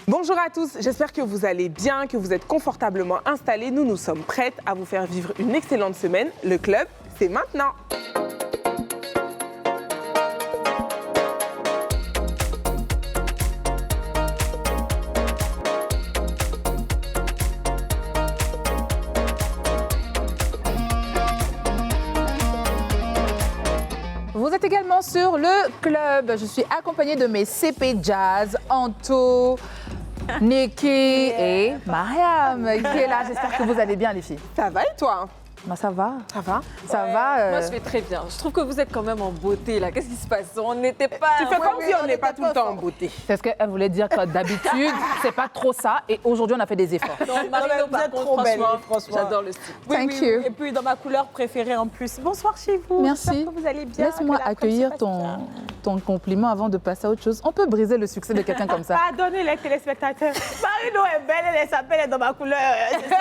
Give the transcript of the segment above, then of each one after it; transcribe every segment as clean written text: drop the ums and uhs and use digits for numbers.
Bonjour à tous, j'espère que vous allez bien, que vous êtes confortablement installés. Nous sommes prêtes à vous faire vivre une excellente semaine. Le club, c'est maintenant. Vous êtes également sur le club. Je suis accompagnée de mes CP Jazz, Anto, Neki et Mariam qui est là. J'espère que vous allez bien, les filles. Ça va et toi? Bah, ça va. Ça va? Ça va. Moi, je vais très bien. Je trouve que vous êtes quand même en beauté, là. Qu'est-ce qui se passe? On n'était pas... Tu fais comme si on n'est pas tout le temps en beauté. C'est ce qu'elle voulait dire que d'habitude, c'est pas trop ça. Et aujourd'hui, on a fait des efforts. Non, Marino, vous par êtes contre, trop belle, franchement, j'adore le style. Oui, Thank oui, you. oui. Et puis dans ma couleur préférée en plus. Bonsoir chez vous. Merci. J'espère que vous allez bien. Laisse-moi que la accueillir presse se passe bien. ton compliment avant de passer à autre chose. On peut briser le succès de quelqu'un comme ça. Pardonnez les téléspectateurs. Marino est belle, elle s'appelle dans ma couleur. C'est ça.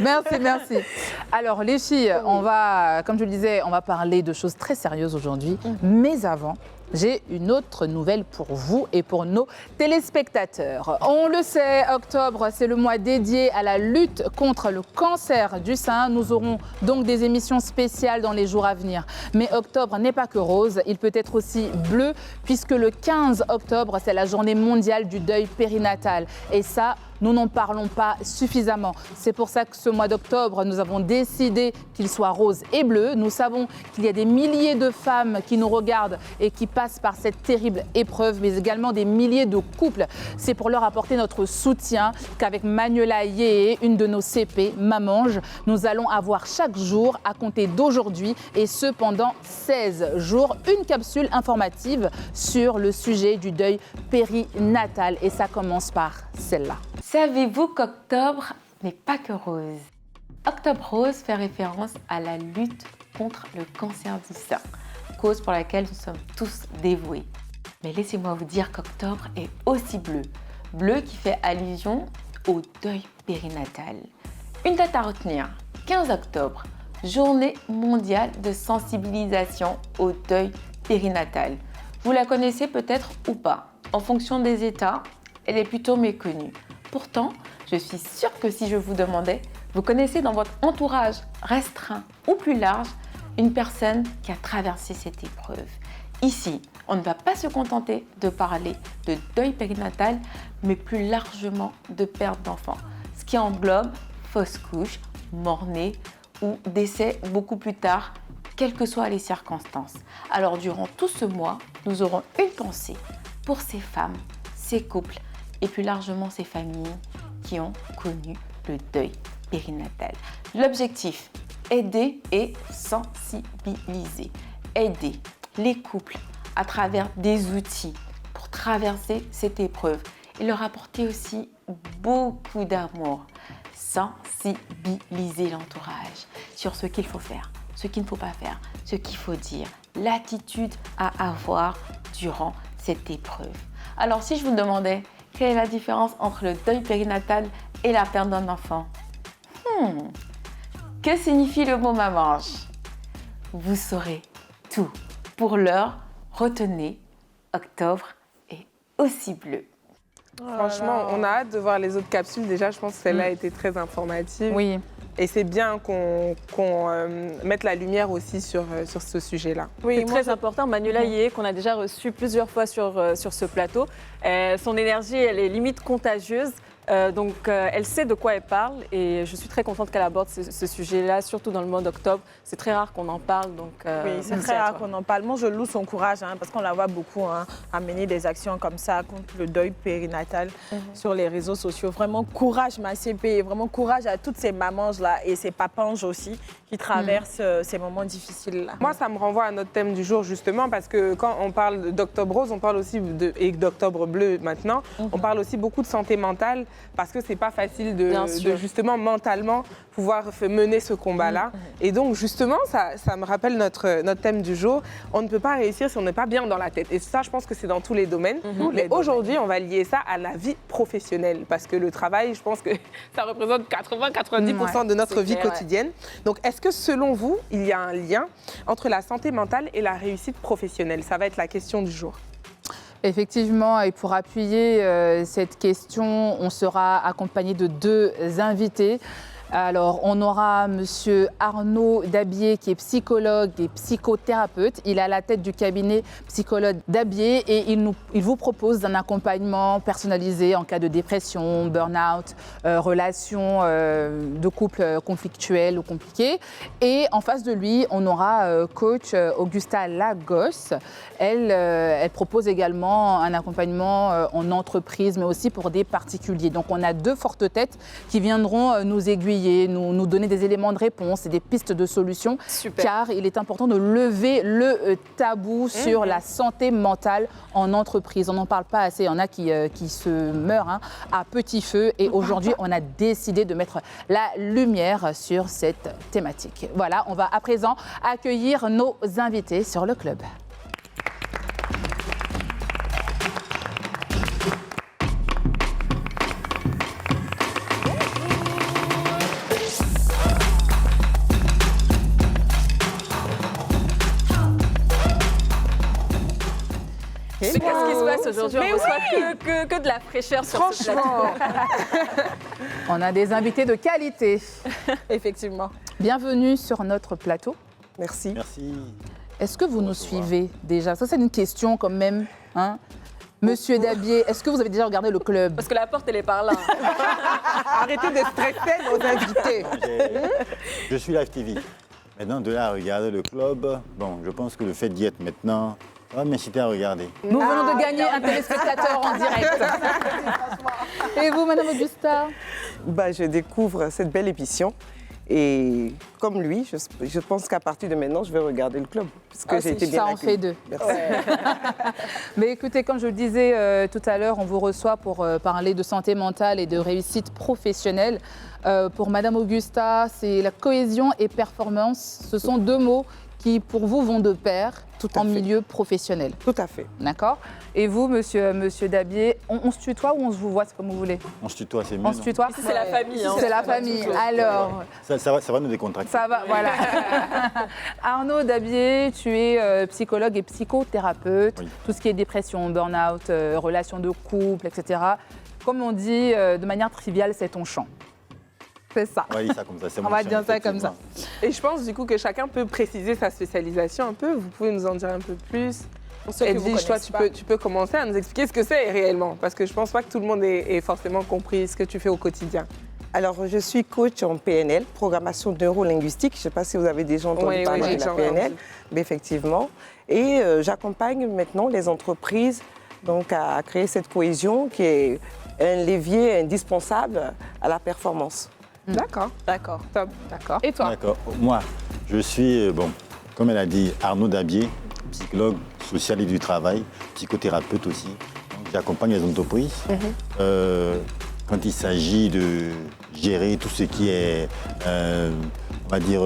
Merci, merci. Alors, les filles, on va, comme je le disais, on va parler de choses très sérieuses aujourd'hui. Mais avant, j'ai une autre nouvelle pour vous et pour nos téléspectateurs. On le sait, octobre, c'est le mois dédié à la lutte contre le cancer du sein. Nous aurons donc des émissions spéciales dans les jours à venir. Mais octobre n'est pas que rose, il peut être aussi bleu, puisque le 15 octobre, c'est la journée mondiale du deuil périnatal. Et ça, nous n'en parlons pas suffisamment. C'est pour ça que ce mois d'octobre, nous avons décidé qu'il soit rose et bleu. Nous savons qu'il y a des milliers de femmes qui nous regardent et qui passent par cette terrible épreuve, mais également des milliers de couples. C'est pour leur apporter notre soutien qu'avec Manuela Yé, une de nos CP, Mamange, nous allons avoir chaque jour, à compter d'aujourd'hui, et ce pendant 16 jours, une capsule informative sur le sujet du deuil périnatal. Et ça commence par celle-là. Savez-vous qu'octobre n'est pas que rose? Octobre rose fait référence à la lutte contre le cancer du sein, cause pour laquelle nous sommes tous dévoués. Mais laissez-moi vous dire qu'octobre est aussi bleu. Bleu qui fait allusion au deuil périnatal. Une date à retenir, 15 octobre, journée mondiale de sensibilisation au deuil périnatal. Vous la connaissez peut-être ou pas. En fonction des États, elle est plutôt méconnue. Pourtant, je suis sûre que si je vous demandais, vous connaissez dans votre entourage restreint ou plus large une personne qui a traversé cette épreuve. Ici, on ne va pas se contenter de parler de deuil périnatal, mais plus largement de perte d'enfant, ce qui englobe fausse couche, mort-né ou décès beaucoup plus tard, quelles que soient les circonstances. Alors, durant tout ce mois, nous aurons une pensée pour ces femmes, ces couples, et plus largement ces familles qui ont connu le deuil périnatal. L'objectif, aider et sensibiliser. Aider les couples à travers des outils pour traverser cette épreuve et leur apporter aussi beaucoup d'amour. Sensibiliser l'entourage sur ce qu'il faut faire, ce qu'il ne faut pas faire, ce qu'il faut dire, l'attitude à avoir durant cette épreuve. Alors si je vous demandais quelle est la différence entre le deuil périnatal et la perte d'un enfant? Que signifie le mot mamange? Vous saurez tout. Pour l'heure, retenez, octobre est aussi bleu. Franchement, on a hâte de voir les autres capsules. Déjà, je pense que celle-là a été très informative. Oui. Et c'est bien qu'on mette la lumière aussi sur ce sujet-là. C'est très important. Manuela Yé, qu'on a déjà reçue plusieurs fois sur ce plateau, son énergie, elle est limite contagieuse. Donc, elle sait de quoi elle parle et je suis très contente qu'elle aborde ce sujet-là, surtout dans le mois d'octobre. C'est très rare qu'on en parle, donc Oui, c'est merci très à rare toi. qu'on en parle. Moi, je loue son courage parce qu'on la voit beaucoup mener des actions comme ça contre le deuil périnatal sur les réseaux sociaux. Vraiment, courage, ma CP. Et vraiment, courage à toutes ces mamanges-là et ces papanges aussi qui traversent ces moments difficiles-là. Moi, ça me renvoie à notre thème du jour, justement, parce que quand on parle d'octobre rose, on parle aussi et d'octobre bleu maintenant, on parle aussi beaucoup de santé mentale, parce que c'est pas facile de justement mentalement pouvoir mener ce combat-là. Et donc, justement, ça me rappelle notre thème du jour. On ne peut pas réussir si on n'est pas bien dans la tête. Et ça, je pense que c'est dans tous les domaines. Mais aujourd'hui, on va lier ça à la vie professionnelle, parce que le travail, je pense que ça représente 80-90% de notre vie quotidienne. Donc, est-ce que selon vous, il y a un lien entre la santé mentale et la réussite professionnelle? Ça va être la question du jour. Effectivement, et pour appuyer cette question, on sera accompagné de 2 invités. Alors, on aura Monsieur Arnaud Dabier, qui est psychologue et psychothérapeute. Il est à la tête du cabinet psychologue Dabier et il vous propose un accompagnement personnalisé en cas de dépression, burn-out, relations de couple conflictuelles ou compliquées. Et en face de lui, on aura coach Augusta Lagos. Elle propose également un accompagnement en entreprise, mais aussi pour des particuliers. Donc, on a 2 fortes têtes qui viendront nous aiguiller, nous donner des éléments de réponse et des pistes de solutions. Super. Car il est important de lever le tabou sur la santé mentale en entreprise. On n'en parle pas assez. Il y en a qui se meurent à petit feu. Et aujourd'hui, on a décidé de mettre la lumière sur cette thématique. Voilà, on va à présent accueillir nos invités sur le club. Qu'est-ce qui se passe aujourd'hui? On reçoit que de la fraîcheur sur ce plateau. On a des invités de qualité. Effectivement. Bienvenue sur notre plateau. Merci. Merci. Est-ce que vous nous suivez déjà? Ça, c'est une question quand même. Monsieur Dabier, est-ce que vous avez déjà regardé le club? Parce que la porte, elle est par là. Arrêtez de stresser nos invités. Je suis Live TV. Maintenant, de là à regarder le club, bon, je pense que le fait d'y être maintenant va m'inciter à regarder. Nous venons de gagner un téléspectateur en direct. Et vous, Madame Augusta? Je découvre cette belle émission. Et comme lui, je pense qu'à partir de maintenant, je vais regarder le club. Parce que j'ai été bien ça en fait 2. Merci. Mais écoutez, comme je le disais tout à l'heure, on vous reçoit pour parler de santé mentale et de réussite professionnelle. Pour Madame Augusta, c'est la cohésion et performance. Ce sont 2 mots qui, pour vous, vont de pair en milieu professionnel. Tout à fait. D'accord. Et vous, monsieur Dabier, on se tutoie ou on se vous voit, c'est comme vous voulez? On se tutoie, c'est mieux. On se tutoie? Ici, c'est la famille. C'est la famille. Alors, Ça va nous décontracter. ça va, voilà. Arnaud Dabier, tu es psychologue et psychothérapeute. Oui. Tout ce qui est dépression, burn-out, relations de couple, etc. Comme on dit de manière triviale, c'est ton champ. C'est ça. On va dire ça comme ça. c'est On mon va champ, dire ça comme ça. effectivement. Et je pense du coup que chacun peut préciser sa spécialisation un peu. Vous pouvez nous en dire un peu plus. Pour ceux qui vous Edwige, toi, connaissent tu peux commencer à nous expliquer ce que c'est réellement. Parce que je pense pas que tout le monde ait forcément compris ce que tu fais au quotidien. Alors, je suis coach en PNL, programmation neurolinguistique. Je ne sais pas si vous avez déjà entendu Oui, parler j'ai de la déjà PNL, entendu. mais effectivement. Et j'accompagne maintenant les entreprises donc, à créer cette cohésion qui est un levier indispensable à la performance. D'accord. D'accord. Top. D'accord. Et toi? D'accord. Moi, je suis, comme elle a dit, Arnaud Dabier, psychologue social et du travail, psychothérapeute aussi. Donc, j'accompagne les entreprises quand il s'agit de gérer tout ce qui est, on va dire,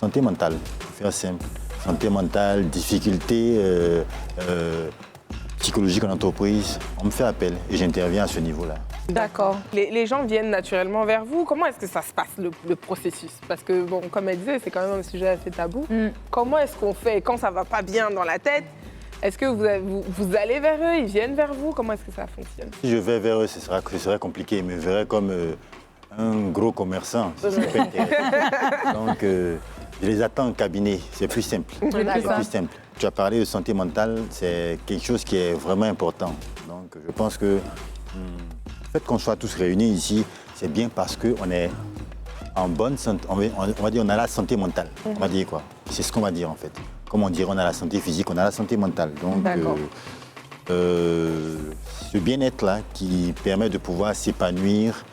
santé mentale, pour faire simple. Santé mentale, difficultés psychologiques en entreprise. On me fait appel et j'interviens à ce niveau-là. D'accord. Les gens viennent naturellement vers vous. Comment est-ce que ça se passe, le processus? Parce que, bon, comme elle disait, c'est quand même un sujet assez tabou. Comment est-ce qu'on fait quand ça va pas bien dans la tête? Est-ce que vous allez vers eux, ils viennent vers vous? Comment est-ce que ça fonctionne? Si je vais vers eux, ce serait compliqué. Ils me verraient comme un gros commerçant. Ça serait pas intéressant. Donc, je les attends en cabinet. C'est plus simple. C'est plus simple. Tu as parlé de santé mentale, c'est quelque chose qui est vraiment important. Donc, je pense que le fait qu'on soit tous réunis ici, c'est bien parce qu'on est en bonne santé. On va dire on a la santé mentale. On va dire quoi? C'est ce qu'on va dire en fait. Comme on dirait, on a la santé physique, on a la santé mentale. Donc, ce bien-être-là qui permet de pouvoir s'épanouir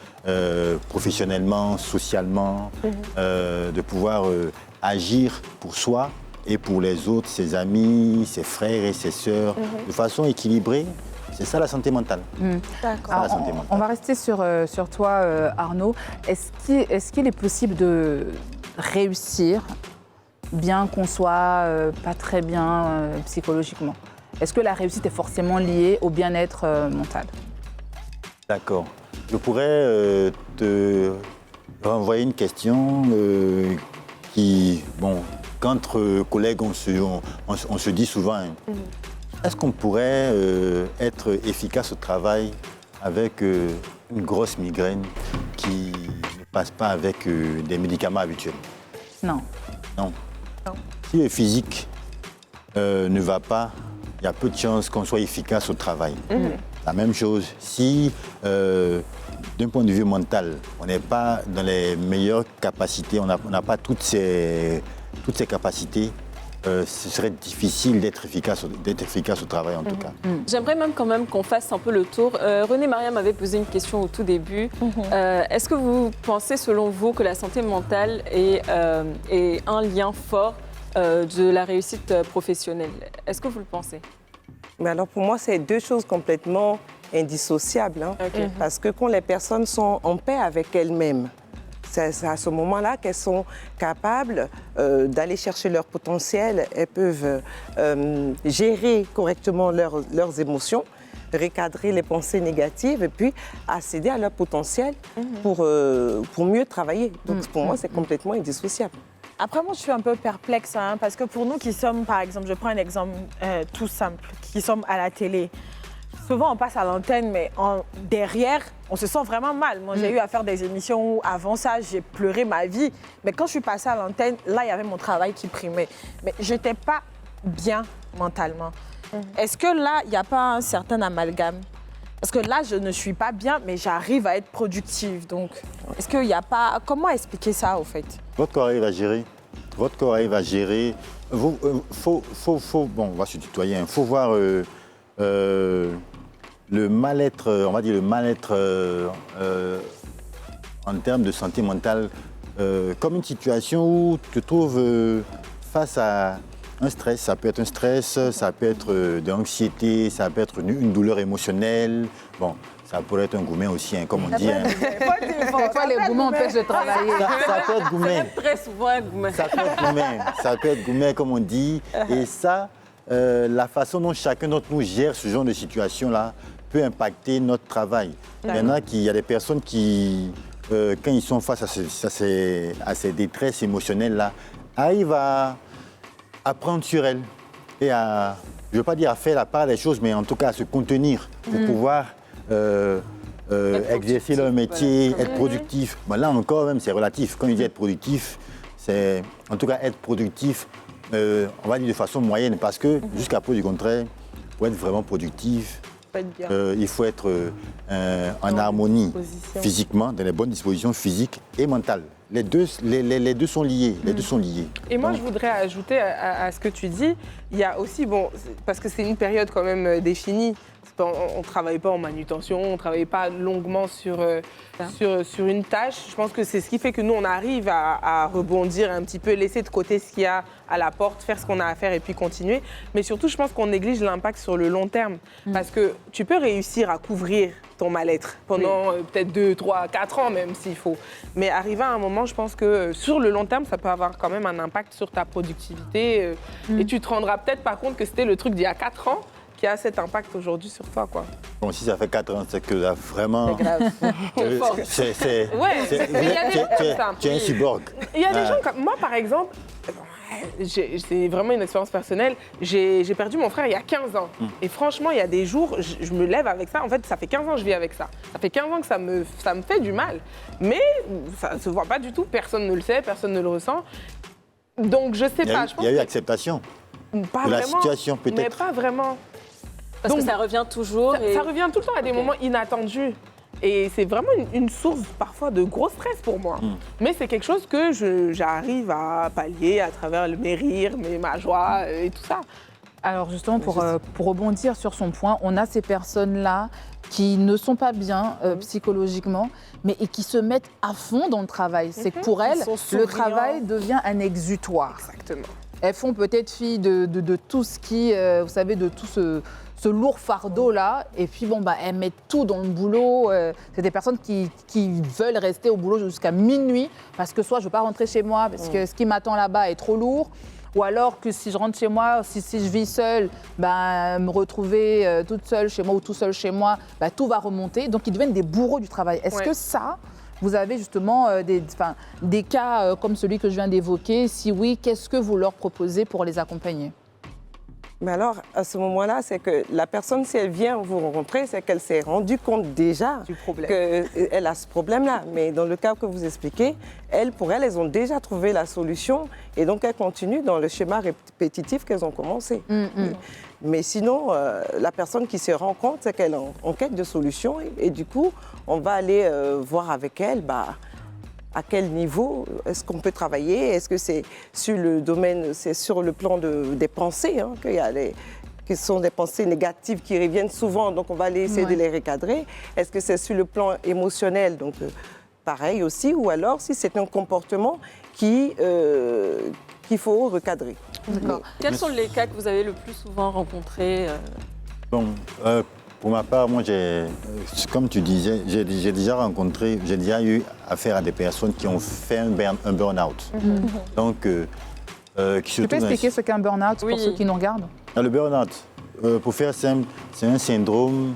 professionnellement, socialement, de pouvoir agir pour soi et pour les autres, ses amis, ses frères et ses sœurs, de façon équilibrée. C'est ça la santé mentale. D'accord. Ça, la santé mentale. On va rester sur toi, Arnaud. Est-ce qu'il est possible de réussir bien qu'on soit pas très bien psychologiquement? Est-ce que la réussite est forcément liée au bien-être mental? D'accord. Je pourrais te renvoyer une question qui, bon, qu'entre collègues, on se dit souvent, est-ce qu'on pourrait être efficace au travail avec une grosse migraine qui ne passe pas avec des médicaments habituels? Non. Non. Si le physique ne va pas, il y a peu de chances qu'on soit efficace au travail. La même chose, si d'un point de vue mental, on n'est pas dans les meilleures capacités, on n'a pas toutes ces capacités, ce serait difficile d'être efficace au travail en tout cas. J'aimerais même quand même qu'on fasse un peu le tour. René Maria m'avait posé une question au tout début. Est-ce que vous pensez, selon vous, que la santé mentale est un lien fort de la réussite professionnelle? Est-ce que vous le pensez? Mais alors pour moi, c'est deux choses complètement indissociables. Hein. Parce que quand les personnes sont en paix avec elles-mêmes, c'est à ce moment-là qu'elles sont capables d'aller chercher leur potentiel. Elles peuvent gérer correctement leurs émotions, recadrer les pensées négatives et puis accéder à leur potentiel pour mieux travailler. Donc pour moi, c'est complètement indissociable. Après, moi, je suis un peu perplexe, hein, parce que pour nous qui sommes, par exemple, je prends un exemple tout simple, qui sommes à la télé, souvent on passe à l'antenne, mais derrière, on se sent vraiment mal. Moi, j'ai eu à faire des émissions où, avant ça, j'ai pleuré ma vie. Mais quand je suis passée à l'antenne, là, il y avait mon travail qui primait. Mais je n'étais pas bien mentalement. Est-ce que là, il n'y a pas un certain amalgame? Parce que là, je ne suis pas bien, mais j'arrive à être productive. Donc, est-ce qu'il n'y a pas... Comment expliquer ça, au fait? Votre corps arrive à gérer. Votre corps arrive à gérer. Bon, on va se tutoyer. Il faut voir le mal-être, on va dire le mal-être en termes de santé mentale, comme une situation où tu te trouves face à un stress. Ça peut être un stress, ça peut être de l'anxiété, ça peut être une douleur émotionnelle. Bon, ça pourrait être un gourmet aussi, hein, comme on dit. Hein. Des fois, les gourmets empêchent de travailler. Ça peut être gourmet. Très souvent un gourmet. Ça peut être gourmet. Ça peut être gourmet, comme on dit. Et ça, la façon dont chacun d'entre nous gère ce genre de situation-là peut impacter notre travail. Il y a des personnes qui, quand ils sont face à ces détresses émotionnelles-là, arrivent à prendre sur elles et à, je ne veux pas dire à faire la part des choses, mais en tout cas à se contenir pour pouvoir exercer leur métier, être productif. Bon, là encore, même, c'est relatif. Quand il dit être productif, c'est en tout cas être productif, on va dire de façon moyenne, parce que jusqu'à preuve du contraire, pour être vraiment productif, il faut être en harmonie physiquement, dans les bonnes dispositions physiques et mentales. Les deux sont liés. Les deux sont liés. Et moi, je voudrais ajouter à ce que tu dis, il y a aussi, bon, parce que c'est une période quand même définie, on ne travaille pas en manutention, on ne travaille pas longuement sur une tâche. Je pense que c'est ce qui fait que nous, on arrive à rebondir un petit peu, laisser de côté ce qu'il y a à la porte, faire ce qu'on a à faire et puis continuer. Mais surtout, je pense qu'on néglige l'impact sur le long terme. Parce que tu peux réussir à couvrir ton mal-être pendant peut-être 2, 3, 4 ans même s'il faut. Mais arrivé à un moment, je pense que sur le long terme, ça peut avoir quand même un impact sur ta productivité. Et tu te rendras peut-être par compte que c'était le truc d'il y a 4 ans qui a cet impact aujourd'hui sur toi, quoi. Bon, si ça fait 4 ans, c'est que là, vraiment... C'est grave. Tu es un cyborg. Il y a des gens comme moi, par exemple, c'est vraiment une expérience personnelle. J'ai perdu mon frère il y a 15 ans. Et franchement, il y a des jours, je me lève avec ça. En fait, ça fait 15 ans que je vis avec ça. Ça fait 15 ans que ça me fait du mal. Mais ça ne se voit pas du tout. Personne ne le sait, personne ne le ressent. Donc, je sais pas. Il y a eu acceptation pas de la vraiment, situation, peut-être. Mais pas vraiment. Parce que ça revient toujours. Ça revient tout le temps à des moments inattendus. Et c'est vraiment une source parfois de gros stress pour moi. Mais c'est quelque chose que j'arrive à pallier à travers mes rires, ma joie et tout ça. Alors justement, pour rebondir sur son point, on a ces personnes-là qui ne sont pas bien psychologiquement, mais et qui se mettent à fond dans le travail. C'est que pour elles, le travail devient un exutoire. Exactement. Elles font peut-être fi de tout ce qui, vous savez, de tout ce lourd fardeau-là. Et puis, bon, elles mettent tout dans le boulot. C'est des personnes qui veulent rester au boulot jusqu'à minuit parce que soit je ne veux pas rentrer chez moi parce que ce qui m'attend là-bas est trop lourd. Ou alors que si je rentre chez moi, si je vis seule, me retrouver toute seule chez moi ou tout seul chez moi, tout va remonter. Donc, ils deviennent des bourreaux du travail. Est-ce que ça, vous avez justement des cas comme celui que je viens d'évoquer? Si oui, qu'est-ce que vous leur proposez pour les accompagner? Mais alors, à ce moment-là, c'est que la personne, si elle vient vous rencontrer, c'est qu'elle s'est rendue compte déjà qu'elle a ce problème-là. Mais dans le cas que vous expliquez, pour elles, elles ont déjà trouvé la solution et donc elles continuent dans le schéma répétitif qu'elles ont commencé. Mais sinon, la personne qui se rend compte, c'est qu'elle est en quête de solution et du coup, on va aller voir avec elle, à quel niveau est-ce qu'on peut travailler? Est-ce que c'est sur le domaine, c'est sur le plan des pensées, qu'il y a qui sont des pensées négatives qui reviennent souvent, donc on va aller essayer de les recadrer. Est-ce que c'est sur le plan émotionnel, donc pareil aussi, ou alors si c'est un comportement qu'il faut recadrer. Quels sont les cas que vous avez le plus souvent rencontrés Bon, pour ma part, moi, comme tu disais, j'ai déjà eu affaire à des personnes qui ont fait un burn-out. Donc, tu peux expliquer ce qu'est un burn-out pour ceux qui nous regardent? Le burn-out, pour faire simple, c'est un syndrome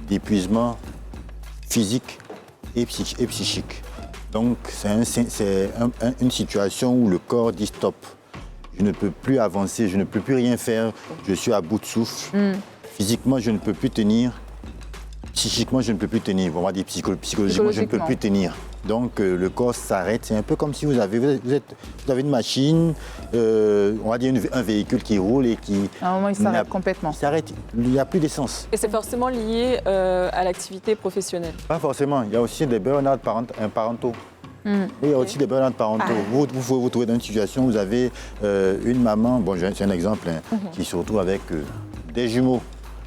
d'épuisement physique et psychique. Donc, c'est une situation où le corps dit stop. Je ne peux plus avancer, je ne peux plus rien faire, je suis à bout de souffle. Physiquement, je ne peux plus tenir. Psychiquement, je ne peux plus tenir. On va dire psychologiquement, je ne peux plus tenir. Donc, le corps s'arrête. C'est un peu comme si vous avez une machine, on va dire un véhicule qui roule et qui... À un moment, il s'arrête complètement. Il s'arrête, il n'y a plus d'essence. Et c'est forcément lié à l'activité professionnelle? Pas forcément. Il y a aussi des burn-out parentaux. Il y a aussi des burn-out parentaux. Vous vous trouvez dans une situation où vous avez une maman, bon, c'est un exemple, qui se retrouve avec des jumeaux.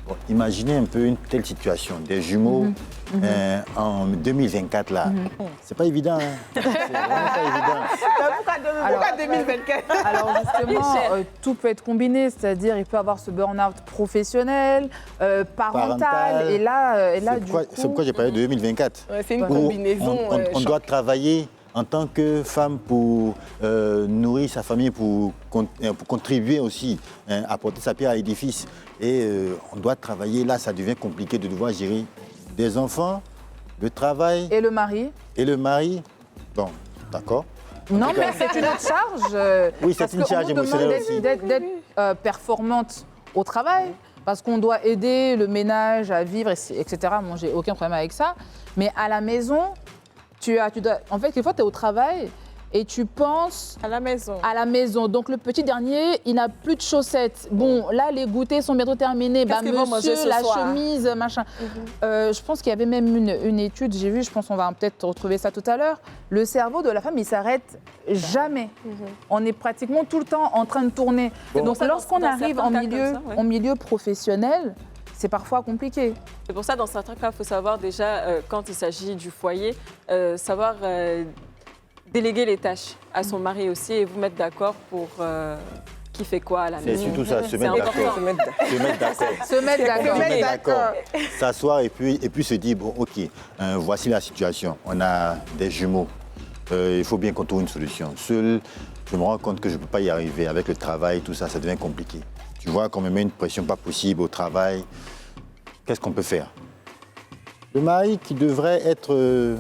Bon, imaginez un peu une telle situation, des jumeaux en 2024 là. C'est pas évident. C'est vraiment pas évident. Pourquoi 2024? Alors justement, tout peut être combiné, c'est-à-dire il peut avoir ce burn-out professionnel, parental, et là du coup... C'est pourquoi j'ai parlé de 2024. C'est une combinaison. On doit travailler en tant que femme pour nourrir sa famille, pour contribuer aussi, apporter sa pierre à l'édifice. Et on doit travailler, là ça devient compliqué de devoir gérer des enfants, le travail. Et le mari? Et le mari, bon, d'accord. Non, mais c'est une autre charge. Oui, c'est une charge émotionnelle aussi. D'être performante au travail, parce qu'on doit aider le ménage à vivre, etc. Moi, j'ai aucun problème avec ça. Mais à la maison, en fait, quelquefois, tu es au travail et tu penses à la maison. Donc, le petit dernier, il n'a plus de chaussettes. Bon, là, les goûters sont bientôt terminés. Monsieur, la chemise, machin. Je pense qu'il y avait même une étude, j'ai vu, je pense qu'on va peut-être retrouver ça tout à l'heure. Le cerveau de la femme, il s'arrête jamais. On est pratiquement tout le temps en train de tourner. Donc, lorsqu'on arrive en milieu professionnel, c'est parfois compliqué. C'est pour ça, dans certains cas, il faut savoir déjà, quand il s'agit du foyer, savoir déléguer les tâches à son mari aussi et vous mettre d'accord pour qui fait quoi à la maison. C'est surtout ça, se mettre d'accord. Se mettre d'accord. S'asseoir et puis se dire, bon, ok, voici la situation. On a des jumeaux. Il faut bien qu'on trouve une solution. Seul, je me rends compte que je ne peux pas y arriver. Avec le travail, tout ça, ça devient compliqué. Tu vois qu'on me met une pression pas possible au travail. Qu'est-ce qu'on peut faire? Le mari qui devrait être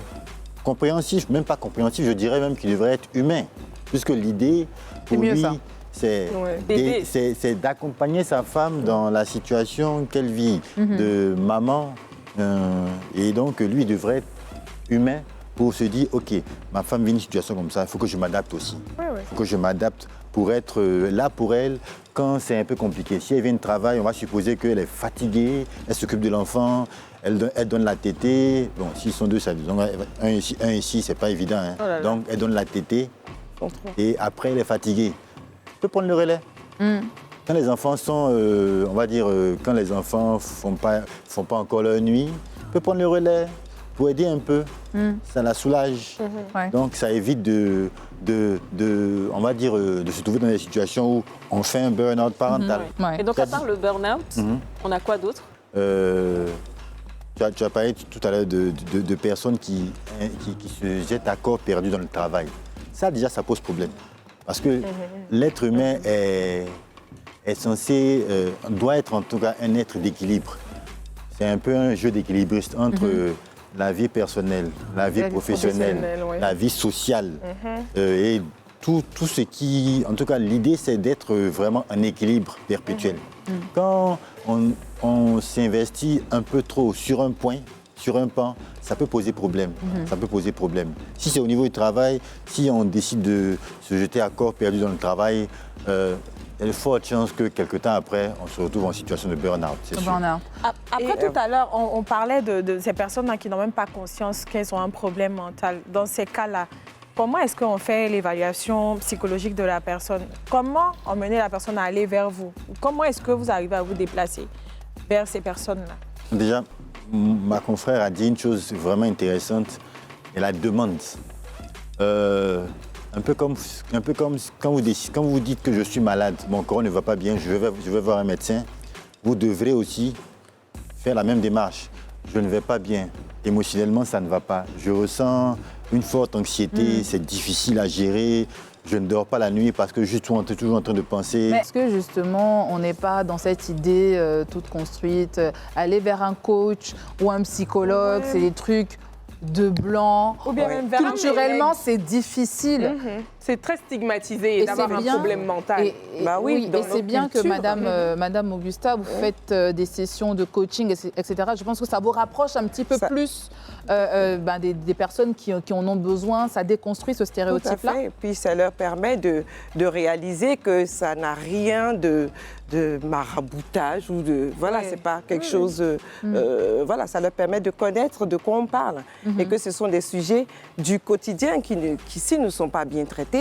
compréhensif, même pas compréhensif, je dirais même qu'il devrait être humain. Puisque l'idée, pour lui, c'est d'accompagner sa femme dans la situation qu'elle vit, de maman. Et donc, lui devrait être humain pour se dire, OK, ma femme vit une situation comme ça, il faut que je m'adapte aussi. Il faut que je m'adapte pour être là pour elle quand c'est un peu compliqué. Si elle vient de travail, on va supposer qu'elle est fatiguée, elle s'occupe de l'enfant, elle donne la tétée. Bon, s'ils sont deux, ça, donc un ici, c'est pas évident. Hein. Donc, elle donne la tétée et après, elle est fatiguée. Elle peut prendre le relais. Quand les enfants sont, on va dire, quand les enfants font pas encore leur nuit, elle peut prendre le relais pour aider un peu. Ça la soulage. Donc, ça évite on va dire, de se trouver dans des situations où on fait un burn-out parental. Et donc, à part le burn-out, on a quoi d'autre? Tu as parlé tout à l'heure de personnes qui se jettent à corps perdu dans le travail. Ça, déjà, ça pose problème. Parce que l'être humain est censé, doit être en tout cas un être d'équilibre. C'est un peu un jeu d'équilibriste entre la vie personnelle, la vie professionnelle, la vie sociale. Et tout ce qui... En tout cas, l'idée, c'est d'être vraiment en équilibre perpétuel. Quand on s'investit un peu trop sur un point, sur un pan, ça peut poser problème. Ça peut poser problème. Si c'est au niveau du travail, si on décide de se jeter à corps perdu dans le travail, il y a de fortes chances que quelques temps après, on se retrouve en situation de burn-out, c'est sûr. Après, tout à l'heure, on parlait de ces personnes qui n'ont même pas conscience qu'elles ont un problème mental. Dans ces cas-là, comment est-ce qu'on fait l'évaluation psychologique de la personne? Comment emmener la personne à aller vers vous? Comment est-ce que vous arrivez à vous déplacer vers ces personnes-là? Déjà, ma confrère a dit une chose vraiment intéressante, et la demande. Un peu comme quand vous dites que je suis malade, mon corps ne va pas bien, je vais voir un médecin, vous devrez aussi faire la même démarche. Je ne vais pas bien, émotionnellement ça ne va pas. Je ressens une forte anxiété, c'est difficile à gérer. Je ne dors pas la nuit parce que je suis toujours en train de penser. Mais est-ce que justement, on n'est pas dans cette idée toute construite, aller vers un coach ou un psychologue, c'est des trucs de blanc. Ou bien même vers culturellement, c'est difficile. C'est très stigmatisé d'avoir un problème mental. Et c'est bien que Madame Augusta, vous faites des sessions de coaching, etc. Je pense que ça vous rapproche un petit peu plus des personnes qui en ont besoin. Ça déconstruit ce stéréotype-là. Et puis ça leur permet de réaliser que ça n'a rien de maraboutage ou de... Voilà, c'est pas quelque chose... voilà, ça leur permet de connaître de quoi on parle. Et que ce sont des sujets du quotidien qui s'ils ne sont pas bien traités,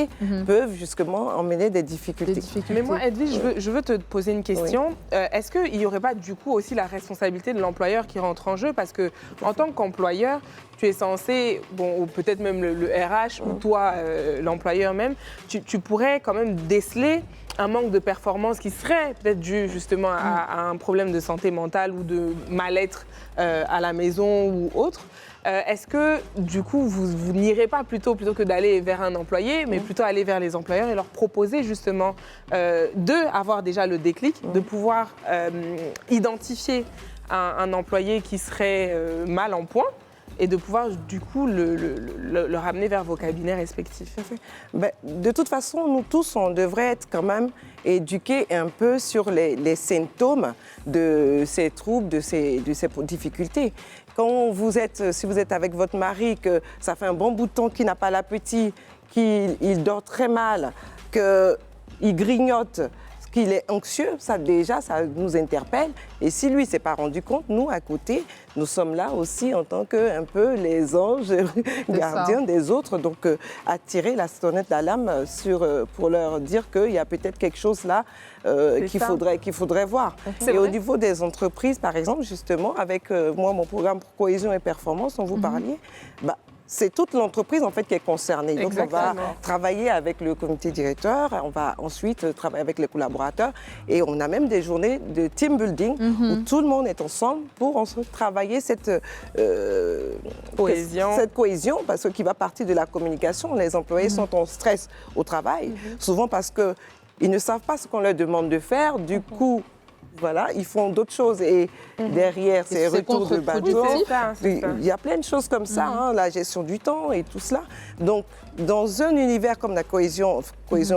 peuvent justement emmener des difficultés. Mais moi, Edwige, je veux te poser une question. Oui. Est-ce qu'il n'y aurait pas du coup aussi la responsabilité de l'employeur qui rentre en jeu? Parce que en tant qu'employeur, tu es censé, ou peut-être même le RH, ou toi, l'employeur même, tu pourrais quand même déceler un manque de performance qui serait peut-être dû justement à un problème de santé mentale ou de mal-être à la maison ou autre. Est-ce que, du coup, vous n'irez pas plutôt que d'aller vers un employé, mais plutôt aller vers les employeurs et leur proposer justement d'avoir déjà le déclic, de pouvoir identifier un employé qui serait mal en point et de pouvoir, du coup, le ramener vers vos cabinets respectifs? De toute façon, nous tous, on devrait être quand même éduqués un peu sur les symptômes de ces troubles, de ces difficultés. Quand si vous êtes avec votre mari, que ça fait un bon bout de temps qu'il n'a pas l'appétit, qu'il dort très mal, qu'il grignote, qu'il est anxieux, ça nous interpelle. Et si lui ne s'est pas rendu compte, nous, à côté, nous sommes là aussi en tant que un peu les anges gardiens des autres. Donc, attirer la sonnette d'alarme pour leur dire qu'il y a peut-être quelque chose là qu'il faudrait voir. Et au niveau des entreprises, par exemple, justement, avec moi, mon programme pour cohésion et performance, dont vous parliez, c'est toute l'entreprise en fait qui est concernée. Donc on va travailler avec le comité directeur, on va ensuite travailler avec les collaborateurs et on a même des journées de team building où tout le monde est ensemble pour ensuite travailler cette cohésion parce que qui va partir de la communication. Les employés sont en stress au travail, souvent parce qu'ils ne savent pas ce qu'on leur demande de faire. Du coup, voilà, ils font d'autres choses et derrière, c'est retour de bâton. Il y a plein de choses comme ça, la gestion du temps et tout cela. Donc, dans un univers comme la cohésion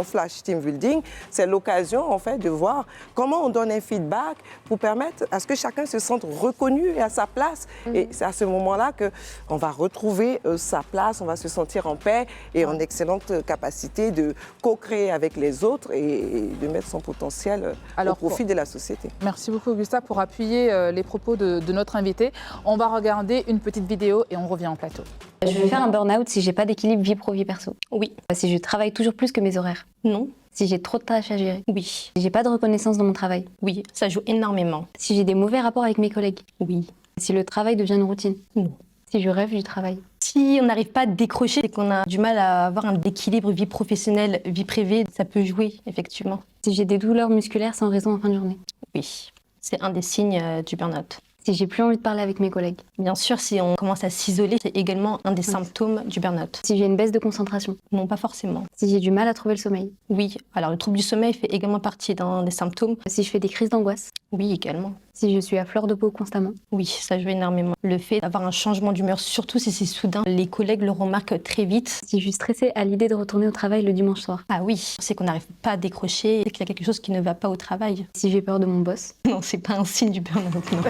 Flash Team Building, c'est l'occasion en fait de voir comment on donne un feedback pour permettre à ce que chacun se sente reconnu et à sa place. Et c'est à ce moment-là qu'on va retrouver sa place, on va se sentir en paix et en excellente capacité de co-créer avec les autres et de mettre son potentiel au profit de la société. Merci beaucoup, Augusta, pour appuyer les propos de notre invité. On va regarder une petite vidéo et on revient en plateau. Je vais faire un burn-out si j'ai pas d'équilibre vie pro-vie perso. Oui. Si je travaille toujours plus que mes horaires. Non. Si j'ai trop de tâches à gérer. Oui. Si j'ai pas de reconnaissance dans mon travail. Oui, ça joue énormément. Si j'ai des mauvais rapports avec mes collègues. Oui. Si le travail devient une routine. Non. Si je rêve du travail. Si on n'arrive pas à décrocher et qu'on a du mal à avoir un équilibre vie professionnelle, vie privée, ça peut jouer, effectivement. Si j'ai des douleurs musculaires sans raison en fin de journée. Oui. C'est un des signes du burn-out. Si j'ai plus envie de parler avec mes collègues. Bien sûr, si on commence à s'isoler, c'est également un des symptômes du burn-out. Si j'ai une baisse de concentration. Non, pas forcément. Si j'ai du mal à trouver le sommeil. Oui, alors le trouble du sommeil fait également partie d'un des symptômes. Si je fais des crises d'angoisse. Oui, également. Si je suis à fleur de peau constamment? Oui, ça joue énormément. Le fait d'avoir un changement d'humeur, surtout si c'est soudain, les collègues le remarquent très vite. Si je suis stressée à l'idée de retourner au travail le dimanche soir? Ah oui, c'est qu'on n'arrive pas à décrocher, c'est qu'il y a quelque chose qui ne va pas au travail. Si j'ai peur de mon boss? Non, c'est pas un signe du burn-out, non.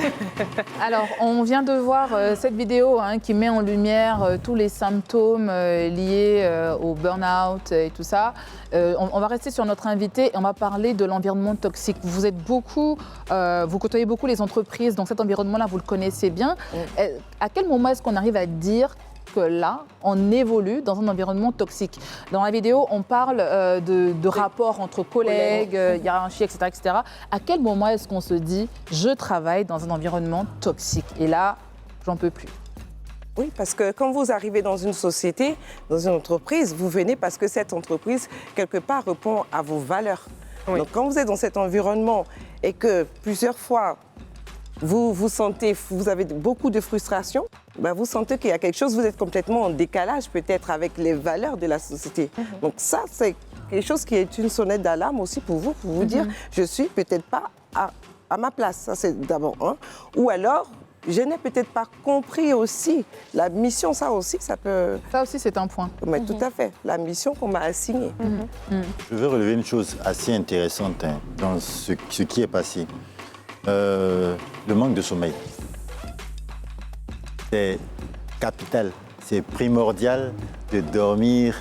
Alors, on vient de voir cette vidéo qui met en lumière tous les symptômes liés au burn-out et tout ça. On va rester sur notre invité et on va parler de l'environnement toxique. Vous êtes beaucoup, vous côtoyez beaucoup les entreprises, donc cet environnement-là, vous le connaissez bien. À quel moment est-ce qu'on arrive à dire que là, on évolue dans un environnement toxique? Dans la vidéo, on parle de rapports entre collègues, hiérarchie, etc., etc. À quel moment est-ce qu'on se dit « je travaille dans un environnement toxique » et là, j'en peux plus? Oui, parce que quand vous arrivez dans une société, dans une entreprise, vous venez parce que cette entreprise, quelque part, répond à vos valeurs. Oui. Donc, quand vous êtes dans cet environnement et que plusieurs fois, vous sentez, vous avez beaucoup de frustration, ben vous sentez qu'il y a quelque chose, vous êtes complètement en décalage peut-être avec les valeurs de la société. Donc ça, c'est quelque chose qui est une sonnette d'alarme aussi pour vous dire, je suis peut-être pas à ma place. Ça, c'est d'abord un. Ou alors, je n'ai peut-être pas compris aussi la mission, ça aussi, ça peut... Ça aussi, c'est un point. Mais tout à fait, la mission qu'on m'a assignée. Je veux relever une chose assez intéressante dans ce qui est passé. Le manque de sommeil. C'est capital, c'est primordial de dormir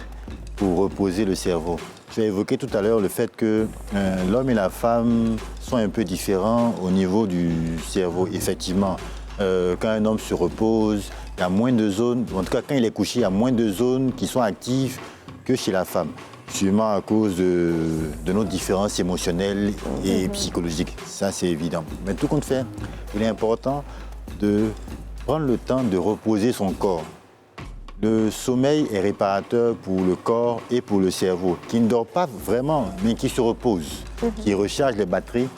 pour reposer le cerveau. Tu as évoqué tout à l'heure le fait que l'homme et la femme sont un peu différents au niveau du cerveau. Effectivement, quand un homme se repose, il y a moins de zones, en tout cas quand il est couché, il y a moins de zones qui sont actives que chez la femme. Sûrement à cause de nos différences émotionnelles et psychologiques. Ça, c'est évident. Mais tout compte fait, il est important de prendre le temps de reposer son corps. Le sommeil est réparateur pour le corps et pour le cerveau, qui ne dort pas vraiment, mais qui se repose, qui recharge les batteries,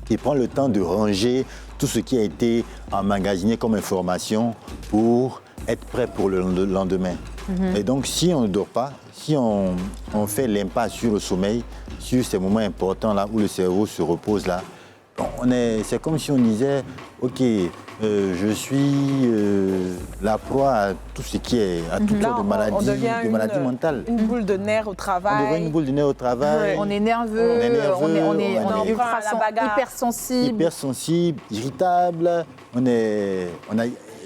qui prend le temps de ranger tout ce qui a été emmagasiné comme information pour être prêt pour le lendemain. Et donc, si on ne dort pas, si on fait l'impasse sur le sommeil, sur ces moments importants là où le cerveau se repose là, c'est comme si on disait, ok, je suis la proie à tout ce qui est, à toutes sortes de maladies mentales. Une boule de nerfs au travail. On devient une boule de nerfs au travail. On est nerveux, on est hypersensible. Hypersensible, irritable,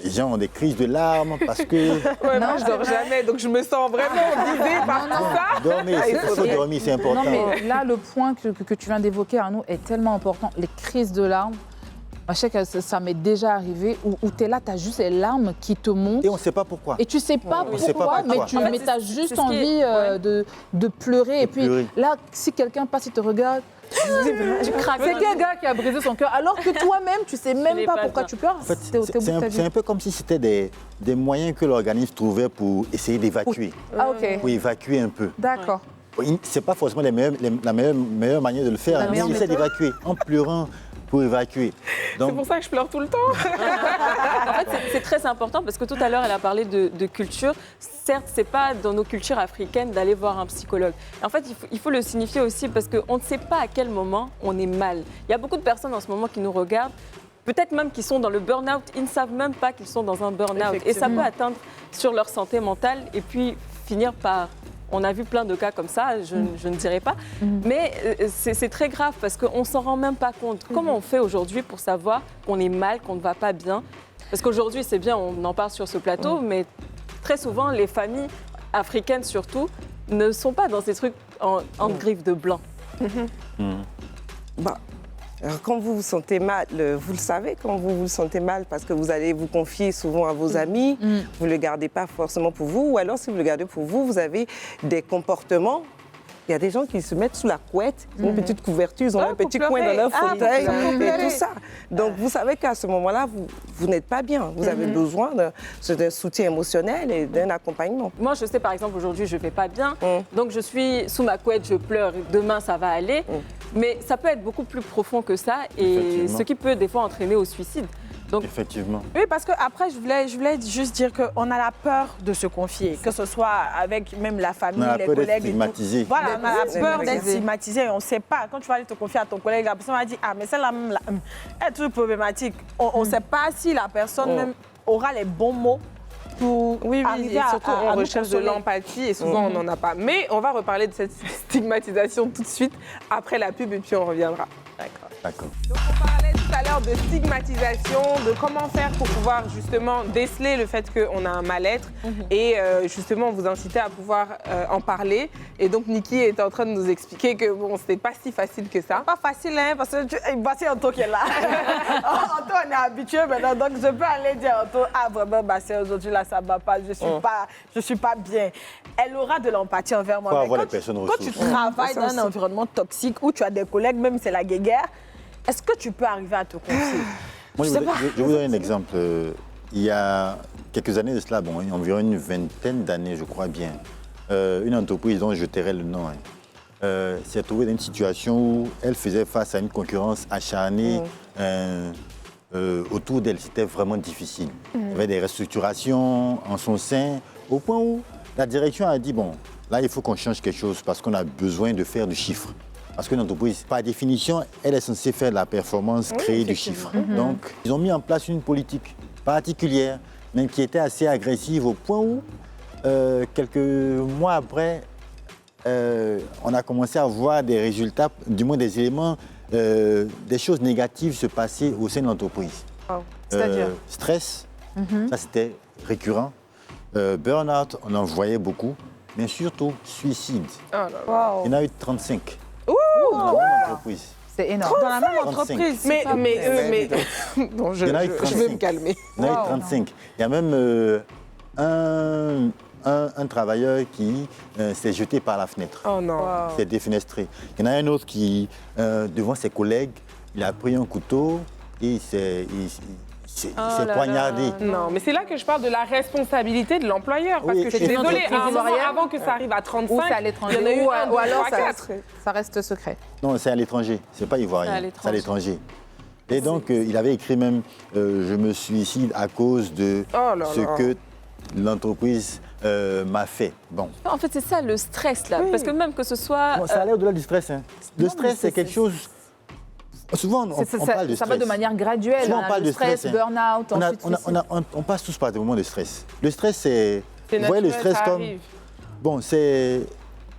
les gens ont des crises de larmes parce que... Ouais, moi, je dors jamais, donc je me sens vraiment visée par tout ça. Dormir, il faut dormir, c'est important. Non, mais là, le point que tu viens d'évoquer, Arnaud, est tellement important. Les crises de larmes, je sais que ça m'est déjà arrivé, où tu es là, tu as juste les larmes qui te montent. Et on ne sait pas pourquoi. Et tu ne sais pas pourquoi, mais tu as juste envie de pleurer. Et puis là, si quelqu'un passe et te regarde, tu craques. C'est quel gars qui a brisé son cœur alors que toi-même, tu ne sais même pas pourquoi tu pleures. En fait, c'est un peu comme si c'était des moyens que l'organisme trouvait pour essayer d'évacuer. Ah, ok. Pour évacuer un peu. D'accord. Ce n'est pas forcément la meilleure manière de le faire. Mais il essaie d'évacuer en pleurant pour évacuer. C'est pour ça que je pleure tout le temps. En fait, c'est très important parce que tout à l'heure, elle a parlé de culture. Certes, ce n'est pas dans nos cultures africaines d'aller voir un psychologue. En fait, il faut le signifier aussi parce qu'on ne sait pas à quel moment on est mal. Il y a beaucoup de personnes en ce moment qui nous regardent, peut-être même qui sont dans le burn-out, ils ne savent même pas qu'ils sont dans un burn-out. Et ça peut atteindre sur leur santé mentale et puis finir par... On a vu plein de cas comme ça, je ne dirais pas. Mais c'est très grave parce qu'on ne s'en rend même pas compte. Comment on fait aujourd'hui pour savoir qu'on est mal, qu'on ne va pas bien? Parce qu'aujourd'hui, c'est bien, on en parle sur ce plateau, mais très souvent, les familles africaines surtout ne sont pas dans ces trucs en griffe de blanc. Alors, quand vous vous sentez mal, vous le savez quand vous vous sentez mal parce que vous allez vous confier souvent à vos amis, vous ne le gardez pas forcément pour vous, ou alors si vous le gardez pour vous, vous avez des comportements. Il y a des gens qui se mettent sous la couette, une petite couverture, ils ont un petit coin dans leur fauteuil et tout ça. Donc vous savez qu'à ce moment-là, vous n'êtes pas bien. Vous avez besoin d'un soutien émotionnel et d'un accompagnement. Moi, je sais par exemple, aujourd'hui, je ne vais pas bien, donc je suis sous ma couette, je pleure, demain ça va aller. Mais ça peut être beaucoup plus profond que ça et ce qui peut des fois entraîner au suicide. Donc, effectivement. Oui, parce qu'après, je voulais juste dire qu'on a la peur de se confier, que ce soit avec même la famille, On a les peur d'être collègues. et tout. stigmatisé. Voilà, on a la peur d'être stigmatisé. stigmatisé. On ne sait pas. Quand tu vas aller te confier à ton collègue, la personne va dire ah, mais celle-là, elle est toujours problématique. On ne sait pas si la personne même aura les bons mots pour Oui, arriver et à surtout, à on nous recherche de consoler. l'empathie et souvent, on n'en a pas. Mais on va reparler de cette stigmatisation tout de suite après la pub et puis on reviendra. D'accord. D'accord. Donc, on parlait tout à l'heure de stigmatisation, de comment faire pour pouvoir justement déceler le fait qu'on a un mal-être et justement vous inciter à pouvoir en parler. Et donc, Niki est en train de nous expliquer que bon, c'était pas si facile que ça. Pas facile, hein, parce que voici Anto qui est là. Anto, on est habitué maintenant, donc je peux aller dire à Anto, ah vraiment, bah, c'est aujourd'hui là, ça va pas, je suis pas bien. Elle aura de l'empathie envers moi. Faut Mais avoir quand les personnes quand tu ressources. travailles dans un environnement toxique où tu as des collègues, même c'est la guéguerre, est-ce que tu peux arriver à te confier? Moi, Je sais pas. je vous donne un exemple. Il y a quelques années de cela, bon, environ une vingtaine d'années, je crois bien, une entreprise dont je tairai le nom s'est trouvée dans une situation où elle faisait face à une concurrence acharnée autour d'elle. C'était vraiment difficile. Il y avait des restructurations en son sein, au point où la direction a dit, bon, là, il faut qu'on change quelque chose parce qu'on a besoin de faire du chiffre. Parce qu'une entreprise, par définition, elle est censée faire de la performance, créer du chiffre. Donc, ils ont mis en place une politique particulière, mais qui était assez agressive au point où, quelques mois après, on a commencé à voir des résultats, du moins des éléments, des choses négatives se passer au sein de l'entreprise. C'est-à-dire Stress, ça c'était récurrent. Burn-out, on en voyait beaucoup. Mais surtout, suicide. Oh là là. Il y en a eu 35. Dans la même entreprise. c'est énorme. Dans la même 35. entreprise. Mais bon, je Il y en a eu vais 35. me calmer. Il y en a eu 35. Il y a même un travailleur qui s'est jeté par la fenêtre. Oh non. S'est défenestré. Il y en a un autre qui, devant ses collègues, il a pris un couteau et il s'est poignardé. Non, mais c'est là que je parle de la responsabilité de l'employeur. Parce Oui, que je suis c'est une désolée, à un entreprise moment, ivoirienne. avant que ça arrive à 35, Ou c'est à il y en l'étranger, a eu ou, un, ou deux, alors trois, ça, quatre. ça reste secret. Non, c'est à l'étranger. C'est pas ivoirien. C'est à l'étranger. C'est à l'étranger. Et donc, il avait écrit même je me suicide à cause de Oh là ce là. que l'entreprise m'a fait. Bon. En fait, c'est ça le stress là. Parce que même que ce soit. Bon, ça allait au-delà du stress. Hein. Le stress, c'est quelque chose. Souvent, on parle de Ça stress. va de manière graduelle. Souvent, on hein, parle le de stress, stress, hein. burn-out, ensuite suicide. On passe tous par des moments de stress. Le stress, c'est. C'est Vous voyez le naturel, stress ça comme. arrive. Bon, c'est.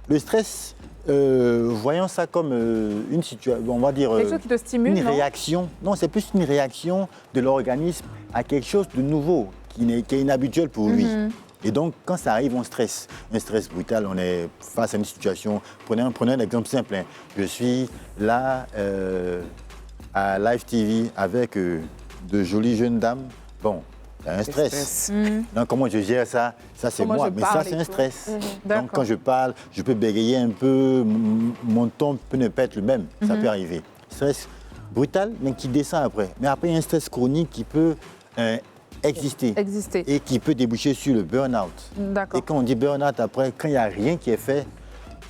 Le stress, voyons ça comme une situation. On va dire. Quelque chose qui te stimule, Une non réaction. Non, c'est plus une réaction de l'organisme à quelque chose de nouveau, qui est inhabituel pour lui. Et donc, quand ça arrive, on stresse. Un stress brutal, on est face à une situation. Prenez un exemple simple. Hein. Je suis là à Live TV avec de jolies jeunes dames. Bon, il y a un stress. Donc, comment je gère ça? Ça, c'est Comment moi. je Mais ça, parle c'est et un tout. stress. Donc, D'accord. quand je parle, je peux bégayer un peu. Mon ton peut ne pas être le même. Ça peut arriver. Stress brutal, mais qui descend après. Mais après, il y a un stress chronique qui peut exister Exister. et qui peut déboucher sur le burn-out. D'accord. Et quand on dit burn-out, après, quand il n'y a rien qui est fait,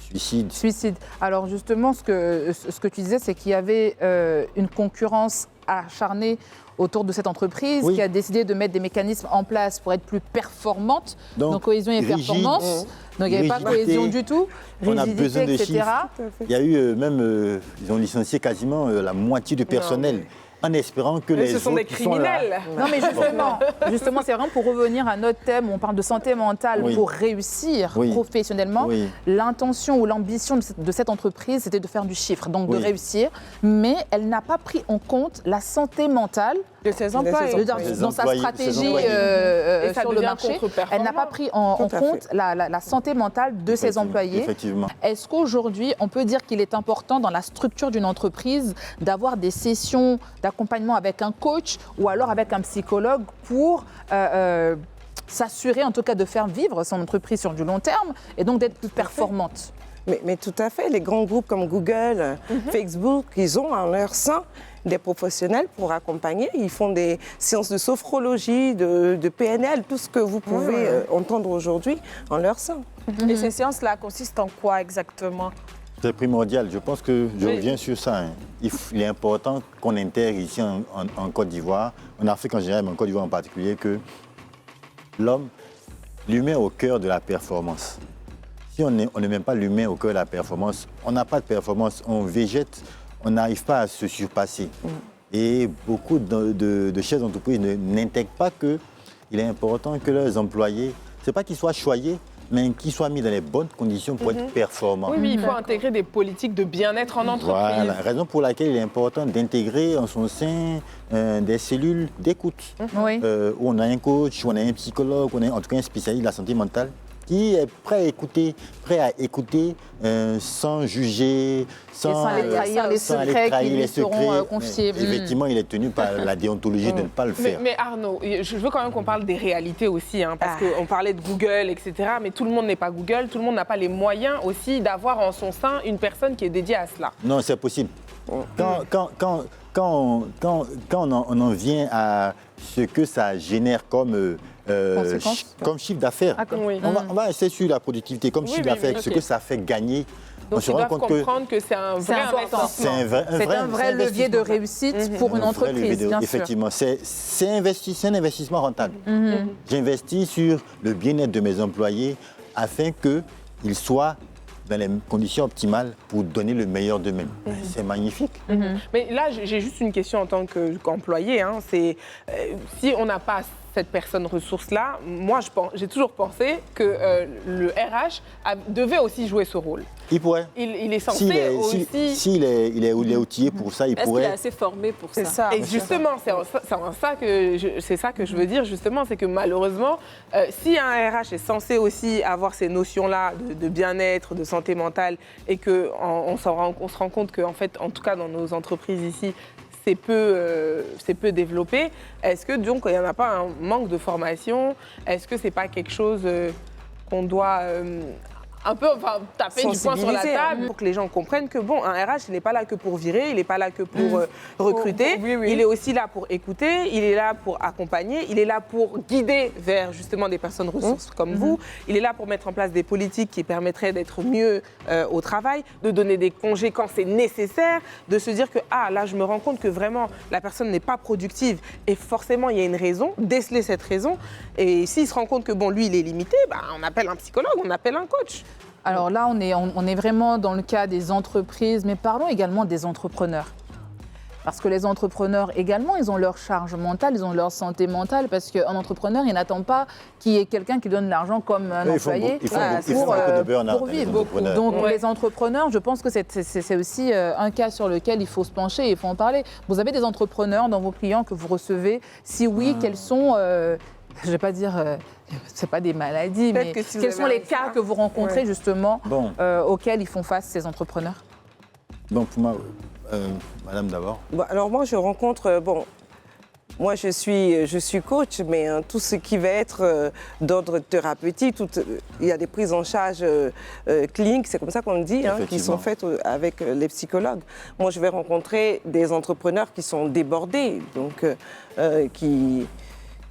suicide. Suicide. Alors justement, ce que tu disais, c'est qu'il y avait une concurrence acharnée autour de cette entreprise Oui. qui a décidé de mettre des mécanismes en place pour être plus performante. Donc cohésion et rigide, performance. Donc il n'y avait pas de rigidité. cohésion du tout. On a Rigidité, besoin de etc. chiffres. Il y a eu même, ils ont licencié quasiment la moitié du personnel. En espérant que Mais les ce sont autres des qui sont là- criminels. Non mais justement, c'est vraiment pour revenir à notre thème où on parle de santé mentale Oui. pour réussir Oui. professionnellement. Oui. L'intention ou l'ambition de cette entreprise, c'était de faire du chiffre, donc de Oui. réussir. Mais elle n'a pas pris en compte la santé mentale De ses employés. je veux dire, Les dans sa employés, stratégie ses employés. Et ça sur le devient marché. contre-performant. Elle n'a pas pris en Tout à compte la santé mentale de ses Effectivement, employés. Effectivement. Est-ce qu'aujourd'hui, on peut dire qu'il est important dans la structure d'une entreprise d'avoir des sessions d'accompagnement avec un coach ou alors avec un psychologue pour s'assurer en tout cas de faire vivre son entreprise sur du long terme et donc d'être plus performante? Mais tout à fait, les grands groupes comme Google, Facebook, ils ont en leur sein des professionnels pour accompagner. Ils font des séances de sophrologie, de PNL, tout ce que vous pouvez entendre aujourd'hui en leur sein. Et ces séances-là consistent en quoi exactement? C'est primordial. Je pense que je reviens sur ça. Hein. Il est important qu'on intègre ici en Côte d'Ivoire, en Afrique en général, mais en Côte d'Ivoire en particulier, que l'humain au cœur de la performance. Si on ne met pas l'humain au cœur de la performance, on n'a pas de performance, on végète, on n'arrive pas à se surpasser. Et beaucoup de chefs d'entreprise n'intègrent pas qu'il est important que leurs employés, ce n'est pas qu'ils soient choyés, mais qu'ils soient mis dans les bonnes conditions pour être performants. Oui, mais il faut intégrer des politiques de bien-être en entreprise. Voilà, raison pour laquelle il est important d'intégrer en son sein des cellules d'écoute. Oui. Où on a un coach, où on a un psychologue, on a en tout cas un spécialiste de la santé mentale qui est prêt à écouter sans juger, sans aller trahir les secrets qui lui seront confiés. Effectivement, il est tenu par la déontologie de ne pas le faire. Mais Arnaud, je veux quand même qu'on parle des réalités aussi, hein, parce qu'on parlait de Google, etc. Mais tout le monde n'est pas Google, tout le monde n'a pas les moyens aussi d'avoir en son sein une personne qui est dédiée à cela. Non, c'est possible. Quand on en vient à ce que ça génère comme chiffre d'affaires, on va rester sur la productivité comme chiffre d'affaires, ce que ça fait gagner. Donc, ils doivent comprendre que c'est un vrai investissement. C'est un vrai levier de réussite pour une entreprise, bien sûr. Effectivement, c'est un investissement rentable. J'investis sur le bien-être de mes employés afin qu'ils soient dans les conditions optimales pour donner le meilleur d'eux-mêmes. C'est magnifique. Mais là, j'ai juste une question en tant qu'employé. Hein, c'est si on n'a pas cette personne ressource-là, moi, j'ai toujours pensé que le RH devait aussi jouer ce rôle. Il pourrait. Il est censé aussi... S'il est outillé pour ça, il pourrait... Est-ce qu'il est assez formé pour ça? Et justement, c'est ça que je veux dire, justement, c'est que malheureusement, si un RH est censé aussi avoir ces notions-là de bien-être, de santé mentale, et qu'on se rend compte qu'en fait, en tout cas dans nos entreprises ici, c'est peu développé. Est-ce que donc il n'y en a pas un manque de formation? Est-ce que c'est pas quelque chose qu'on doit un peu taper du poing sur la table pour que les gens comprennent que bon, un RH, il n'est pas là que pour virer, il n'est pas là que pour recruter. Il est aussi là pour écouter, il est là pour accompagner, il est là pour guider vers justement des personnes ressources comme vous. Il est là pour mettre en place des politiques qui permettraient d'être mieux au travail, de donner des congés quand c'est nécessaire, de se dire que là, je me rends compte que vraiment la personne n'est pas productive et forcément il y a une raison, déceler cette raison. Et s'il se rend compte que bon, lui, il est limité, on appelle un psychologue, on appelle un coach. Alors là, on est vraiment dans le cas des entreprises, mais parlons également des entrepreneurs. Parce que les entrepreneurs également, ils ont leur charge mentale, ils ont leur santé mentale, parce qu'un entrepreneur, il n'attend pas qu'il y ait quelqu'un qui donne l'argent comme un employé pour vivre. Donc les entrepreneurs, je pense que c'est aussi un cas sur lequel il faut se pencher et il faut en parler. Vous avez des entrepreneurs dans vos clients que vous recevez? Si oui, quels sont... je ne vais pas dire, ce n'est pas des maladies, mais quels sont les cas que vous rencontrez justement auxquels ils font face, ces entrepreneurs? Donc, pour moi, madame d'abord. Alors moi, je rencontre, moi je suis coach, mais tout ce qui va être d'ordre thérapeutique, il y a des prises en charge cliniques, c'est comme ça qu'on dit, qui sont faites avec les psychologues. Moi, je vais rencontrer des entrepreneurs qui sont débordés, donc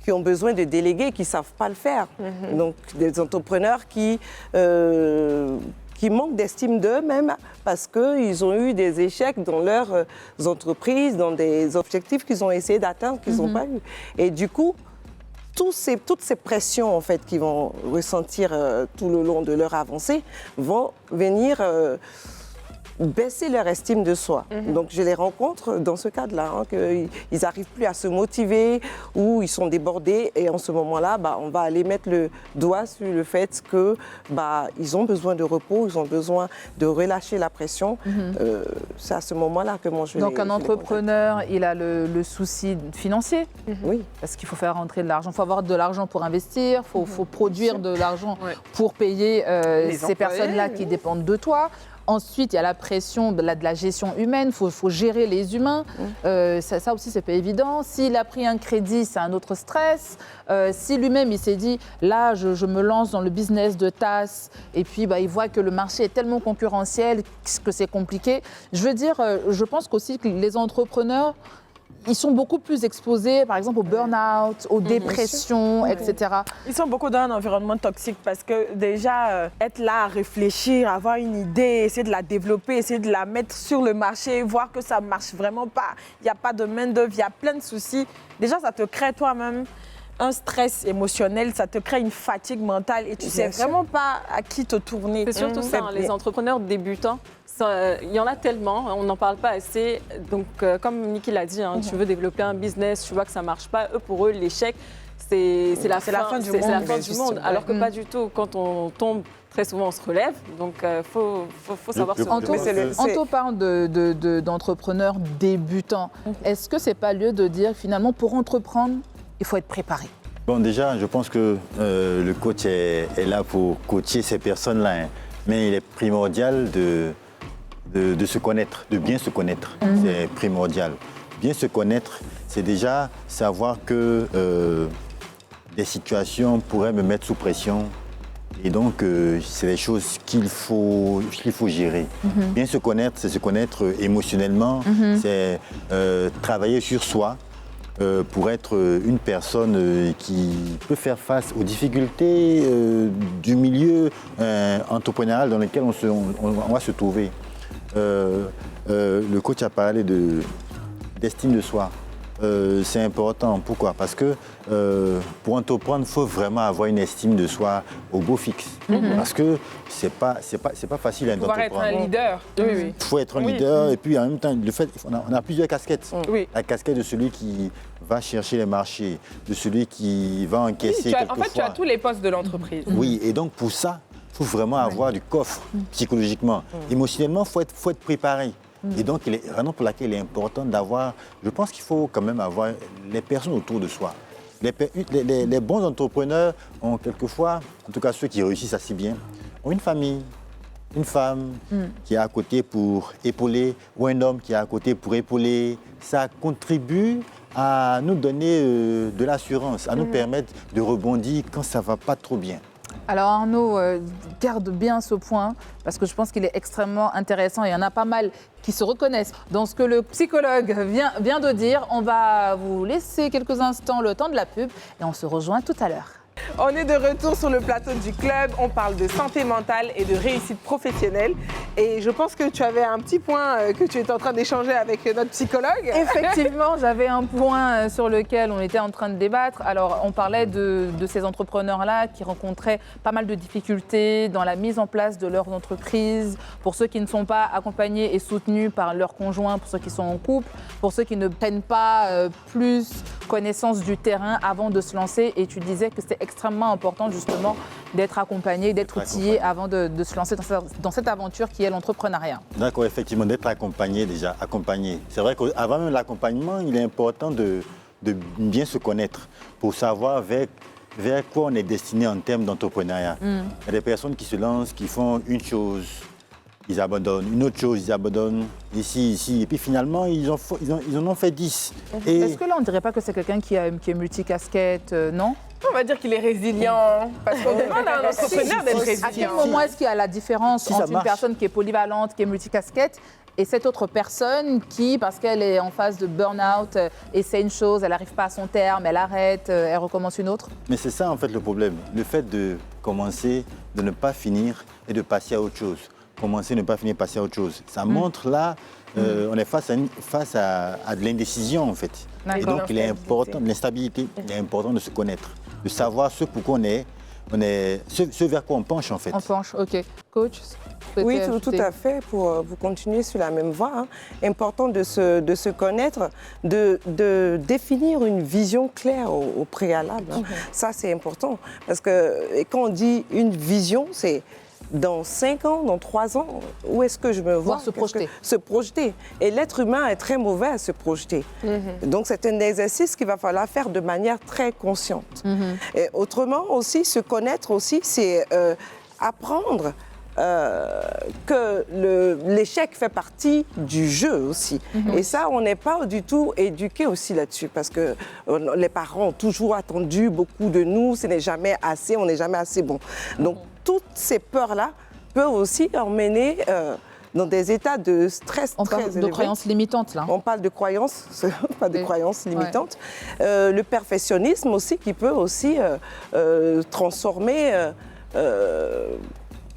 qui ont besoin de déléguer, qui ne savent pas le faire. Donc, des entrepreneurs qui manquent d'estime d'eux-mêmes parce qu'ils ont eu des échecs dans leurs entreprises, dans des objectifs qu'ils ont essayé d'atteindre, qu'ils n'ont pas eu. Et du coup, toutes ces pressions en fait, qu'ils vont ressentir tout le long de leur avancée vont venir... baisser leur estime de soi. Donc, je les rencontre dans ce cadre-là, qu'ils n'arrivent plus à se motiver ou ils sont débordés. Et en ce moment-là, on va aller mettre le doigt sur le fait qu'ils ont besoin de repos, ils ont besoin de relâcher la pression. C'est à ce moment-là que moi, je Donc, un entrepreneur, il a le souci financier. Oui. Parce qu'il faut faire rentrer de l'argent. Il faut avoir de l'argent pour investir, il faut produire de l'argent pour payer ces personnes-là qui dépendent de toi. Ensuite, il y a la pression de la gestion humaine, il faut gérer les humains. Ça aussi, c'est pas évident. S'il a pris un crédit, c'est un autre stress. Si lui-même, il s'est dit, là, je me lance dans le business de tasse, et puis il voit que le marché est tellement concurrentiel que c'est compliqué. Je veux dire, je pense qu'aussi que les entrepreneurs, ils sont beaucoup plus exposés, par exemple, au burn-out, aux dépressions, etc. Ils sont beaucoup dans un environnement toxique parce que déjà, être là à réfléchir, avoir une idée, essayer de la développer, essayer de la mettre sur le marché, voir que ça ne marche vraiment pas, il n'y a pas de main-d'œuvre, il y a plein de soucis. Déjà, ça te crée toi-même un stress émotionnel, ça te crée une fatigue mentale et tu ne sais vraiment pas à qui te tourner. C'est surtout ça, les entrepreneurs débutants. Il y en a tellement, on n'en parle pas assez. Donc, comme Niki l'a dit, tu veux développer un business, tu vois que ça ne marche pas. Pour eux, l'échec, c'est la fin du monde. Alors que pas du tout. Quand on tombe, très souvent, on se relève. Donc, il faut savoir se relever. Anto parle d'entrepreneurs débutants. Est-ce que ce n'est pas lieu de dire, finalement, pour entreprendre, il faut être préparé? Bon, déjà, je pense que le coach est là pour coacher ces personnes-là. Mais il est primordial de se connaître, de bien se connaître. C'est primordial. Bien se connaître, c'est déjà savoir que des situations pourraient me mettre sous pression. Et donc, c'est des choses qu'il faut gérer. Bien se connaître, c'est se connaître émotionnellement, c'est travailler sur soi pour être une personne qui peut faire face aux difficultés du milieu entrepreneurial dans lequel on va se trouver. Le coach a parlé d'estime de soi. C'est important. Pourquoi? Parce que pour entreprendre, il faut vraiment avoir une estime de soi au beau fixe. Parce que c'est pas facile d'entreprendre. Pouvoir être un leader. Il faut être un leader et puis en même temps, on a plusieurs casquettes. La casquette de celui qui va chercher les marchés, de celui qui va encaisser quelquefois. En fait, tu as tous les postes de l'entreprise. Oui, et donc pour ça, il faut vraiment avoir du coffre psychologiquement. Émotionnellement, il faut être préparé. Et donc, raison pour laquelle il est important d'avoir, je pense qu'il faut quand même avoir les personnes autour de soi. Les bons entrepreneurs ont quelquefois, en tout cas ceux qui réussissent assez bien, ont une famille, une femme qui est à côté pour épauler, ou un homme qui est à côté pour épauler. Ça contribue à nous donner de l'assurance, à nous permettre de rebondir quand ça ne va pas trop bien. Alors Arnaud, garde bien ce point, parce que je pense qu'il est extrêmement intéressant. Il y en a pas mal qui se reconnaissent dans ce que le psychologue vient de dire. On va vous laisser quelques instants le temps de la pub et on se rejoint tout à l'heure. On est de retour sur le plateau du club. On parle de santé mentale et de réussite professionnelle. Et je pense que tu avais un petit point que tu étais en train d'échanger avec notre psychologue. Effectivement, j'avais un point sur lequel on était en train de débattre. Alors, on parlait de ces entrepreneurs-là qui rencontraient pas mal de difficultés dans la mise en place de leurs entreprises. Pour ceux qui ne sont pas accompagnés et soutenus par leur conjoint, pour ceux qui sont en couple, pour ceux qui ne prennent pas plus connaissance du terrain avant de se lancer. Et tu disais que c'est extrêmement important justement d'être accompagné, d'être outillé avant de se lancer dans cette aventure qui est l'entrepreneuriat. D'accord, effectivement, d'être accompagné déjà, accompagné. C'est vrai qu'avant même l'accompagnement, il est important de bien se connaître pour savoir vers quoi on est destiné en termes d'entrepreneuriat. Il y a des personnes qui se lancent, qui font une chose, ils abandonnent, une autre chose, ils abandonnent, ici, et puis finalement, ils en ont fait 10. Est-ce que là, on ne dirait pas que c'est quelqu'un qui est multicasquette, non? On va dire qu'il est résilient, parce qu'on demande à un entrepreneur d'être résilient. À quel moment est-ce qu'il y a la différence entre une personne qui est polyvalente, qui est multicasquette, et cette autre personne qui, parce qu'elle est en phase de burn-out, essaie une chose, elle n'arrive pas à son terme, elle arrête, elle recommence une autre? Mais c'est ça en fait le problème, le fait de commencer, de ne pas finir et de passer à autre chose. Commencer, ne pas finir, passer à autre chose. Ça montre là, on est face à de l'indécision en fait. Et donc il est important, de l'instabilité, il est important de se connaître, de savoir ce pourquoi ce vers quoi on penche en fait. On penche, ok. Coach? Oui, tout à fait, pour vous continuer sur la même voie. Important de se connaître, de définir une vision claire au préalable. Ça, c'est important. Parce que quand on dit une vision, c'est dans 5 ans, dans 3 ans, où est-ce que je me vois? Se projeter. Se projeter. Et l'être humain est très mauvais à se projeter. Donc, c'est un exercice qu'il va falloir faire de manière très consciente. Et autrement aussi, se connaître aussi, c'est apprendre que l'échec fait partie du jeu aussi. Et ça, on n'est pas du tout éduqué aussi là-dessus parce que les parents ont toujours attendu beaucoup de nous, ce n'est jamais assez, on n'est jamais assez bon. Donc, toutes ces peurs-là peuvent aussi emmener dans des états de stress On très parle de élevés. croyances limitantes, là. On parle de croyances, pas de Oui. croyances limitantes. Le perfectionnisme aussi, qui peut aussi transformer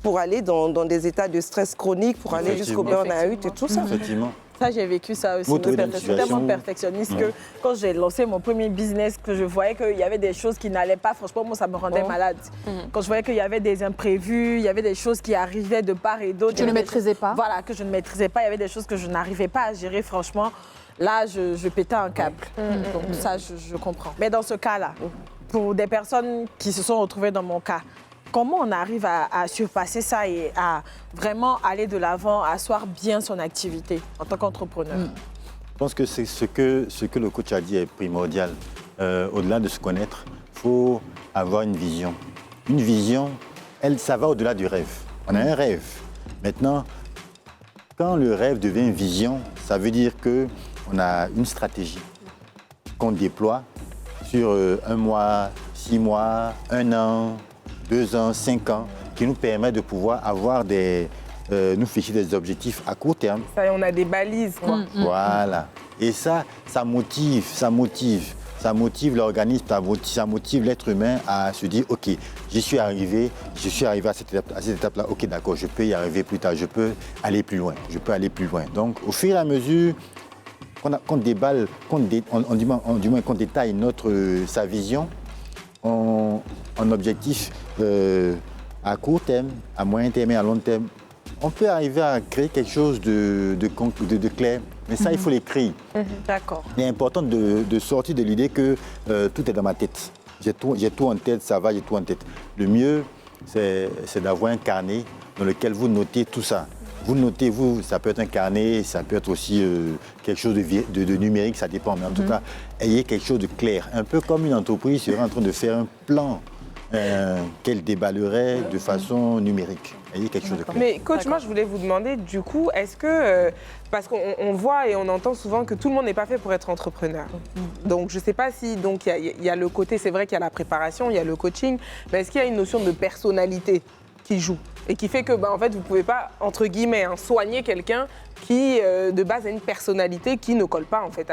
pour aller dans des états de stress chronique, pour aller jusqu'au burn-out et tout ça. Effectivement. Ça, j'ai vécu ça aussi. Vous trouvez Je des suis tellement situations- perfectionniste Ouais. que quand j'ai lancé mon premier business, que je voyais qu'il y avait des choses qui n'allaient pas, franchement, moi, ça me rendait malade. Quand je voyais qu'il y avait des imprévus, il y avait des choses qui arrivaient de part et d'autre. Tu ne maîtrisais pas. Voilà, que je ne maîtrisais pas. Il y avait des choses que je n'arrivais pas à gérer, franchement. Là, je pétais un câble. Donc ça, je comprends. Mais dans ce cas-là, pour des personnes qui se sont retrouvées dans mon cas, comment on arrive à surpasser ça et à vraiment aller de l'avant, asseoir bien son activité en tant qu'entrepreneur? Je pense que c'est ce que le coach a dit est primordial. Au-delà de se connaître, il faut avoir une vision. Une vision, ça va au-delà du rêve. On a un rêve. Maintenant, quand le rêve devient une vision, ça veut dire qu'on a une stratégie qu'on déploie sur 1 mois, 6 mois, 1 an, 2 ans, 5 ans, qui nous permet de pouvoir avoir nous fixer des objectifs à court terme. Ça, on a des balises, quoi. Voilà. Et ça motive l'organisme, ça motive l'être humain à se dire, OK, j'y suis arrivé à cette étape-là, OK, d'accord, je peux y arriver plus tard, je peux aller plus loin. Donc, au fur et à mesure qu'on déballe, qu'on détaille sa vision en objectif à court terme, à moyen terme et à long terme, on peut arriver à créer quelque chose de clair. Mais ça, il faut l'écrire. D'accord. Il est important de sortir de l'idée que tout est dans ma tête. J'ai tout en tête, ça va, j'ai tout en tête. Le mieux, c'est d'avoir un carnet dans lequel vous notez tout ça. Vous notez, ça peut être un carnet, ça peut être aussi quelque chose de numérique, ça dépend. Mais en tout cas, ayez quelque chose de clair. Un peu comme une entreprise serait en train de faire un plan qu'elle déballerait de façon numérique. Ayez quelque chose de clair. Mais coach, moi je voulais vous demander, du coup, est-ce que, parce qu'on voit et on entend souvent que tout le monde n'est pas fait pour être entrepreneur. Donc je ne sais pas si, donc il y a le côté, c'est vrai qu'il y a la préparation, il y a le coaching, mais est-ce qu'il y a une notion de personnalité qui joue et qui fait que, en fait, vous ne pouvez pas, entre guillemets, soigner quelqu'un qui, de base, a une personnalité qui ne colle pas, en fait,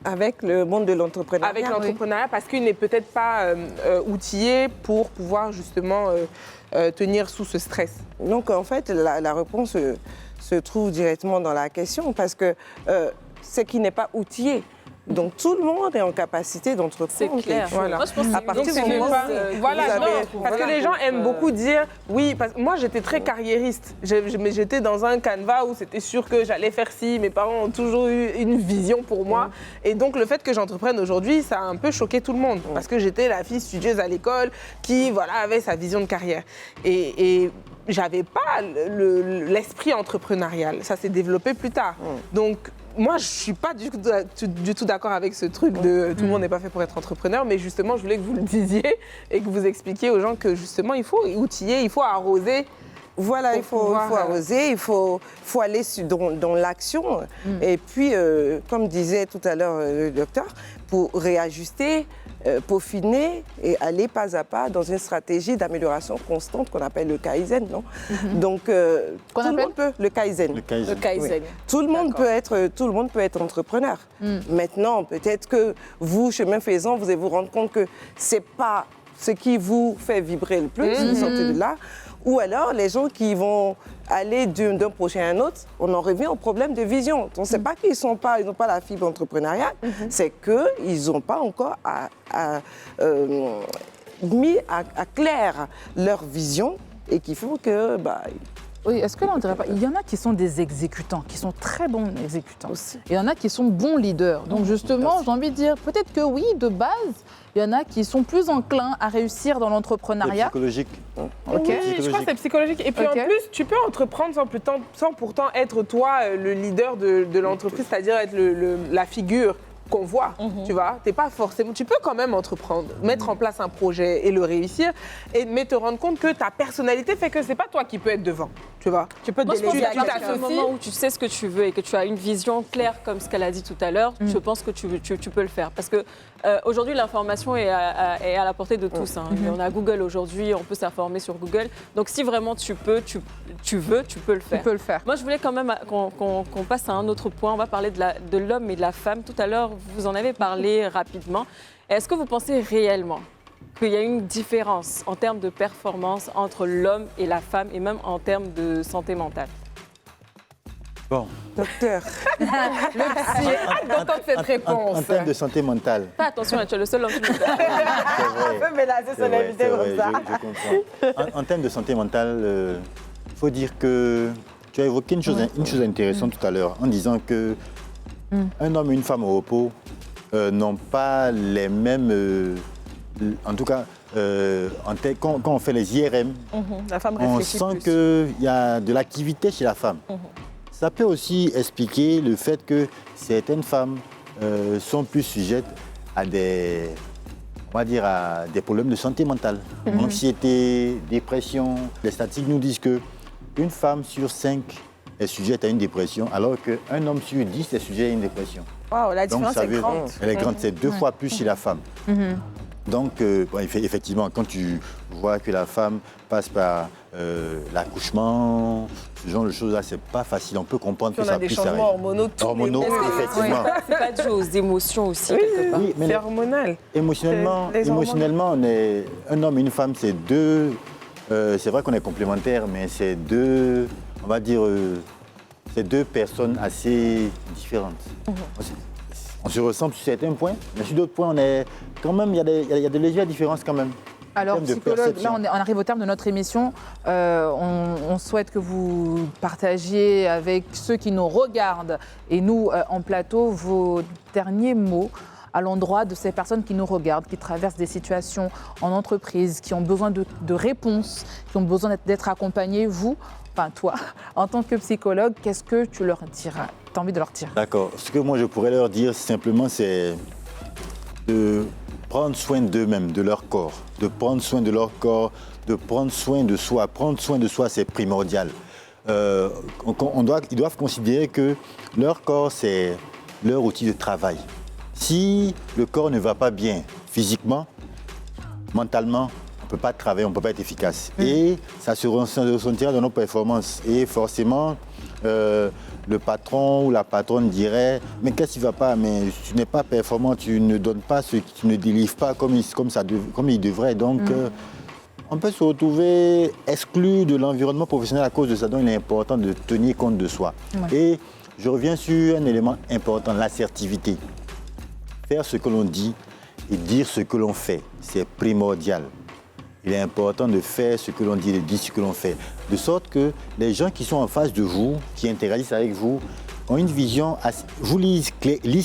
avec le monde de l'entrepreneuriat. Avec l'entrepreneuriat, parce qu'il n'est peut-être pas outillé pour pouvoir justement tenir sous ce stress. Donc en fait, la réponse se trouve directement dans la question, parce que c'est qu'il n'est pas outillé. Donc tout le monde est en capacité d'entreprendre. C'est clair. Voilà. Moi, je pense que à partir Donc, du moment pas... Voilà, vous avez- parce que les gens aiment beaucoup dire, oui, parce que moi j'étais très carriériste, mais j'étais dans un canevas où c'était sûr que j'allais faire ci, mes parents ont toujours eu une vision pour moi, et donc le fait que j'entreprenne aujourd'hui, ça a un peu choqué tout le monde, parce que j'étais la fille studieuse à l'école qui avait sa vision de carrière. Et j'avais pas l'esprit entrepreneurial, ça s'est développé plus tard. Donc, moi, je ne suis pas du tout d'accord avec ce truc de tout le monde n'est pas fait pour être entrepreneur, mais justement, je voulais que vous le disiez et que vous expliquiez aux gens que justement, il faut outiller, il faut arroser. Voilà, il faut arroser, il faut aller dans l'action. Et puis, comme disait tout à l'heure le docteur, pour réajuster, peaufiner et aller pas à pas dans une stratégie d'amélioration constante qu'on appelle le Kaizen, non? Donc, tout le monde peut, le Kaizen. Le Kaizen. Le Kaizen. Oui. Tout le monde peut être entrepreneur. Maintenant, peut-être que vous, chemin faisant, vous allez vous rendre compte que c'est pas ce qui vous fait vibrer le plus, vous sortez de là. Ou alors, les gens qui vont aller d'un projet à un autre, on en revient au problème de vision. On ne sait pas qu'ils n'ont pas la fibre entrepreneuriale, c'est qu'ils n'ont pas encore mis à clair leur vision et qu'il faut que... Oui, est-ce que là, on dirait pas... Il y en a qui sont des exécutants, qui sont très bons exécutants. Aussi. Et il y en a qui sont bons leaders. Donc justement, j'ai envie de dire, peut-être que oui, de base, il y en a qui sont plus enclins à réussir dans C'est l'entrepreneuriat. psychologique. Ok. Oui, je crois que c'est psychologique. Et puis Ok. en plus, tu peux entreprendre sans pourtant être toi le leader de l'entreprise, c'est-à-dire être la figure qu'on voit, tu vois. T'es pas forcément... Tu peux quand même entreprendre, mettre en place un projet et le réussir, mais te rendre compte que ta personnalité fait que c'est pas toi qui peux être devant, tu vois. Tu peux Moi, je pense déléguer qu'à partir du moment où tu sais ce que tu veux et que tu as une vision claire, comme ce qu'elle a dit tout à l'heure, je pense que tu peux le faire. Parce que aujourd'hui, l'information est à la portée de tous. Hein. On a Google aujourd'hui, on peut s'informer sur Google. Donc, si vraiment tu veux, tu peux le faire. Tu peux le faire. Moi, je voulais quand même qu'on passe à un autre point. On va parler de l'homme et de la femme. Tout à l'heure, vous en avez parlé rapidement. Est-ce que vous pensez réellement qu'il y a une différence en termes de performance entre l'homme et la femme et même en termes de santé mentale? Bon. Docteur. J'ai hâte d'entendre cette réponse. En termes de santé mentale. Fais attention, tu es le seul homme qui nous parle. C'est vrai. Mais là, c'est son invité comme ça. Je comprends. En termes de santé mentale, il faut dire que tu as évoqué une chose intéressante tout à l'heure en disant que un homme et une femme au repos n'ont pas les mêmes... en tout cas, quand on fait les IRM, La femme on réfléchit sent plus. qu'il y a de l'activité chez la femme. Ça peut aussi expliquer le fait que certaines femmes sont plus sujettes à des problèmes de santé mentale. Anxiété, dépression. Les statistiques nous disent qu'une femme sur 5 est sujette à une dépression, alors qu'un homme sur 10 est sujet à une dépression. Waouh, la Donc, différence est grande. Elle est grande, c'est 2 fois plus chez la femme. Donc, effectivement, quand tu vois que la femme passe par l'accouchement, ce genre de choses-là, c'est pas facile. On peut comprendre que On ça a des puisse changements arriver. hormonaux tous Hormonaux, les mois. effectivement. C'est pas dû aux émotions aussi, quelque part. Oui, mais C'est hormonal. émotionnellement, Les hormones. émotionnellement, un homme et une femme, c'est deux. C'est vrai qu'on est complémentaires, mais c'est deux, on va dire, c'est deux personnes assez différentes. On se ressemble sur certains points, mais sur d'autres points, on est quand même, il y a de légères différences quand même. Alors, termes de psychologue, là, perception. on arrive au terme de notre émission. On souhaite que vous partagiez avec ceux qui nous regardent et nous en plateau vos derniers mots à l'endroit de ces personnes qui nous regardent, qui traversent des situations en entreprise, qui ont besoin de réponses, qui ont besoin d'être accompagnées. Vous, enfin toi, en tant que psychologue, qu'est-ce que tu leur diras? Tu as envie de leur dire? D'accord. Ce que moi je pourrais leur dire simplement, c'est de prendre soin d'eux-mêmes, de leur corps, de prendre soin de leur corps, de prendre soin de soi. Prendre soin de soi, c'est primordial. Ils doivent considérer que leur corps, c'est leur outil de travail. Si le corps ne va pas bien physiquement, mentalement, on ne peut pas travailler, on ne peut pas être efficace. Et ça se ressentira dans nos performances. Et forcément, le patron ou la patronne dirait « Mais qu'est-ce qui ne va pas? Mais tu n'es pas performant, tu ne donnes pas tu ne délivres pas comme il devrait. » Donc, on peut se retrouver exclu de l'environnement professionnel à cause de ça. Donc, il est important de tenir compte de soi. Et je reviens sur un élément important, l'assertivité. Faire ce que l'on dit et dire ce que l'on fait, c'est primordial. Il est important de faire ce que l'on dit et de dire ce que l'on fait. De sorte que les gens qui sont en face de vous, qui interagissent avec vous, ont une vision, vous lisent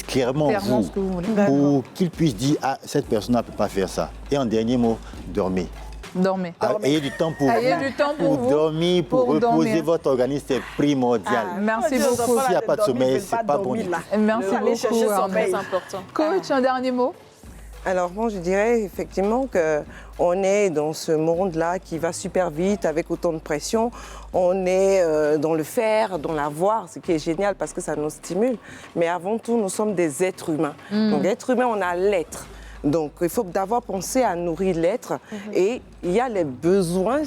clairement vous, ce que vous voulez. pour qu'ils puissent dire « Ah, cette personne ne peut pas faire ça ». Et en dernier mot, dormez. Dormez. Ayez du temps pour Ayez vous, du temps pour vous, dormir, pour reposer dormir. votre organisme, c'est primordial. Merci beaucoup. S'il n'y a pas de sommeil, c'est pas bon du tout. Merci Aller chercher beaucoup, son Armelle. C'est important. Coach, un dernier mot? Alors moi, je dirais effectivement qu'on est dans ce monde-là qui va super vite avec autant de pression. On est dans le faire, dans l'avoir, ce qui est génial parce que ça nous stimule. Mais avant tout, nous sommes des êtres humains. Donc être humain, on a l'être. Donc, il faut d'abord penser à nourrir l'être. Et il y a les besoins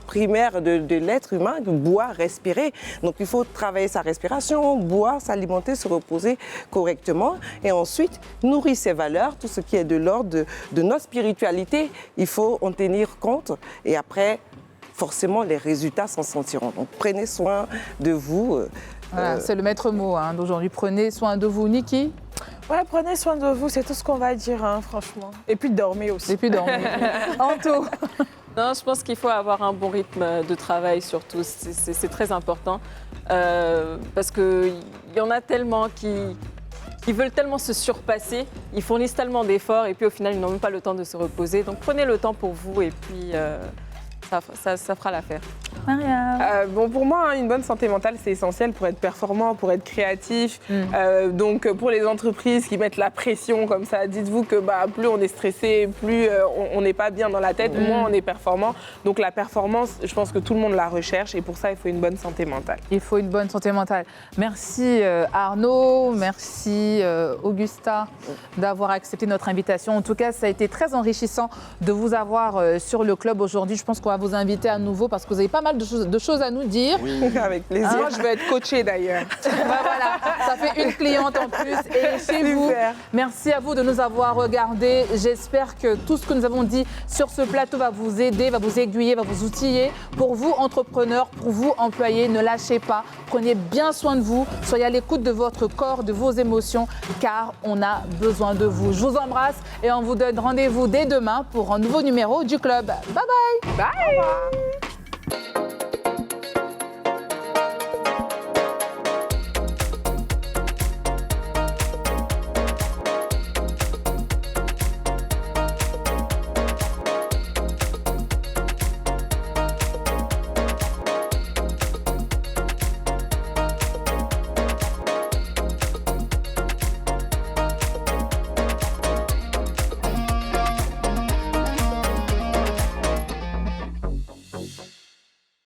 primaires de l'être humain, boire, respirer. Donc, il faut travailler sa respiration, boire, s'alimenter, se reposer correctement. Et ensuite, nourrir ses valeurs, tout ce qui est de l'ordre de notre spiritualité. Il faut en tenir compte. Et après, forcément, les résultats s'en sentiront. Donc, prenez soin de vous. Voilà, c'est le maître mot d'aujourd'hui. Prenez soin de vous. Niki? Ouais, prenez soin de vous, c'est tout ce qu'on va dire, franchement. Et puis dormez aussi. Et puis dormez. Anto? Non, je pense qu'il faut avoir un bon rythme de travail surtout, c'est très important. Parce qu'il y en a tellement qui veulent tellement se surpasser, ils fournissent tellement d'efforts et puis au final, ils n'ont même pas le temps de se reposer. Donc prenez le temps pour vous et puis ça fera l'affaire. Bon, pour moi, une bonne santé mentale, c'est essentiel pour être performant, pour être créatif. Donc, pour les entreprises qui mettent la pression comme ça, dites-vous que plus on est stressé, plus on n'est pas bien dans la tête, moins on est performant. Donc, la performance, je pense que tout le monde la recherche et pour ça, il faut une bonne santé mentale. Il faut une bonne santé mentale. Merci Arnaud, merci Augusta d'avoir accepté notre invitation. En tout cas, ça a été très enrichissant de vous avoir sur le club aujourd'hui. Je pense qu'on va vous inviter à nouveau parce que vous avez pas mal de choses à nous dire. Oui, avec plaisir. Moi, je vais être coachée d'ailleurs. Voilà, ça fait une cliente en plus. Et chez vous, merci à vous de nous avoir regardés. J'espère que tout ce que nous avons dit sur ce plateau va vous aider, va vous aiguiller, va vous outiller. Pour vous, entrepreneurs, pour vous, employés, ne lâchez pas. Prenez bien soin de vous. Soyez à l'écoute de votre corps, de vos émotions, car on a besoin de vous. Je vous embrasse et on vous donne rendez-vous dès demain pour un nouveau numéro du club. Bye bye. Bye. Au revoir.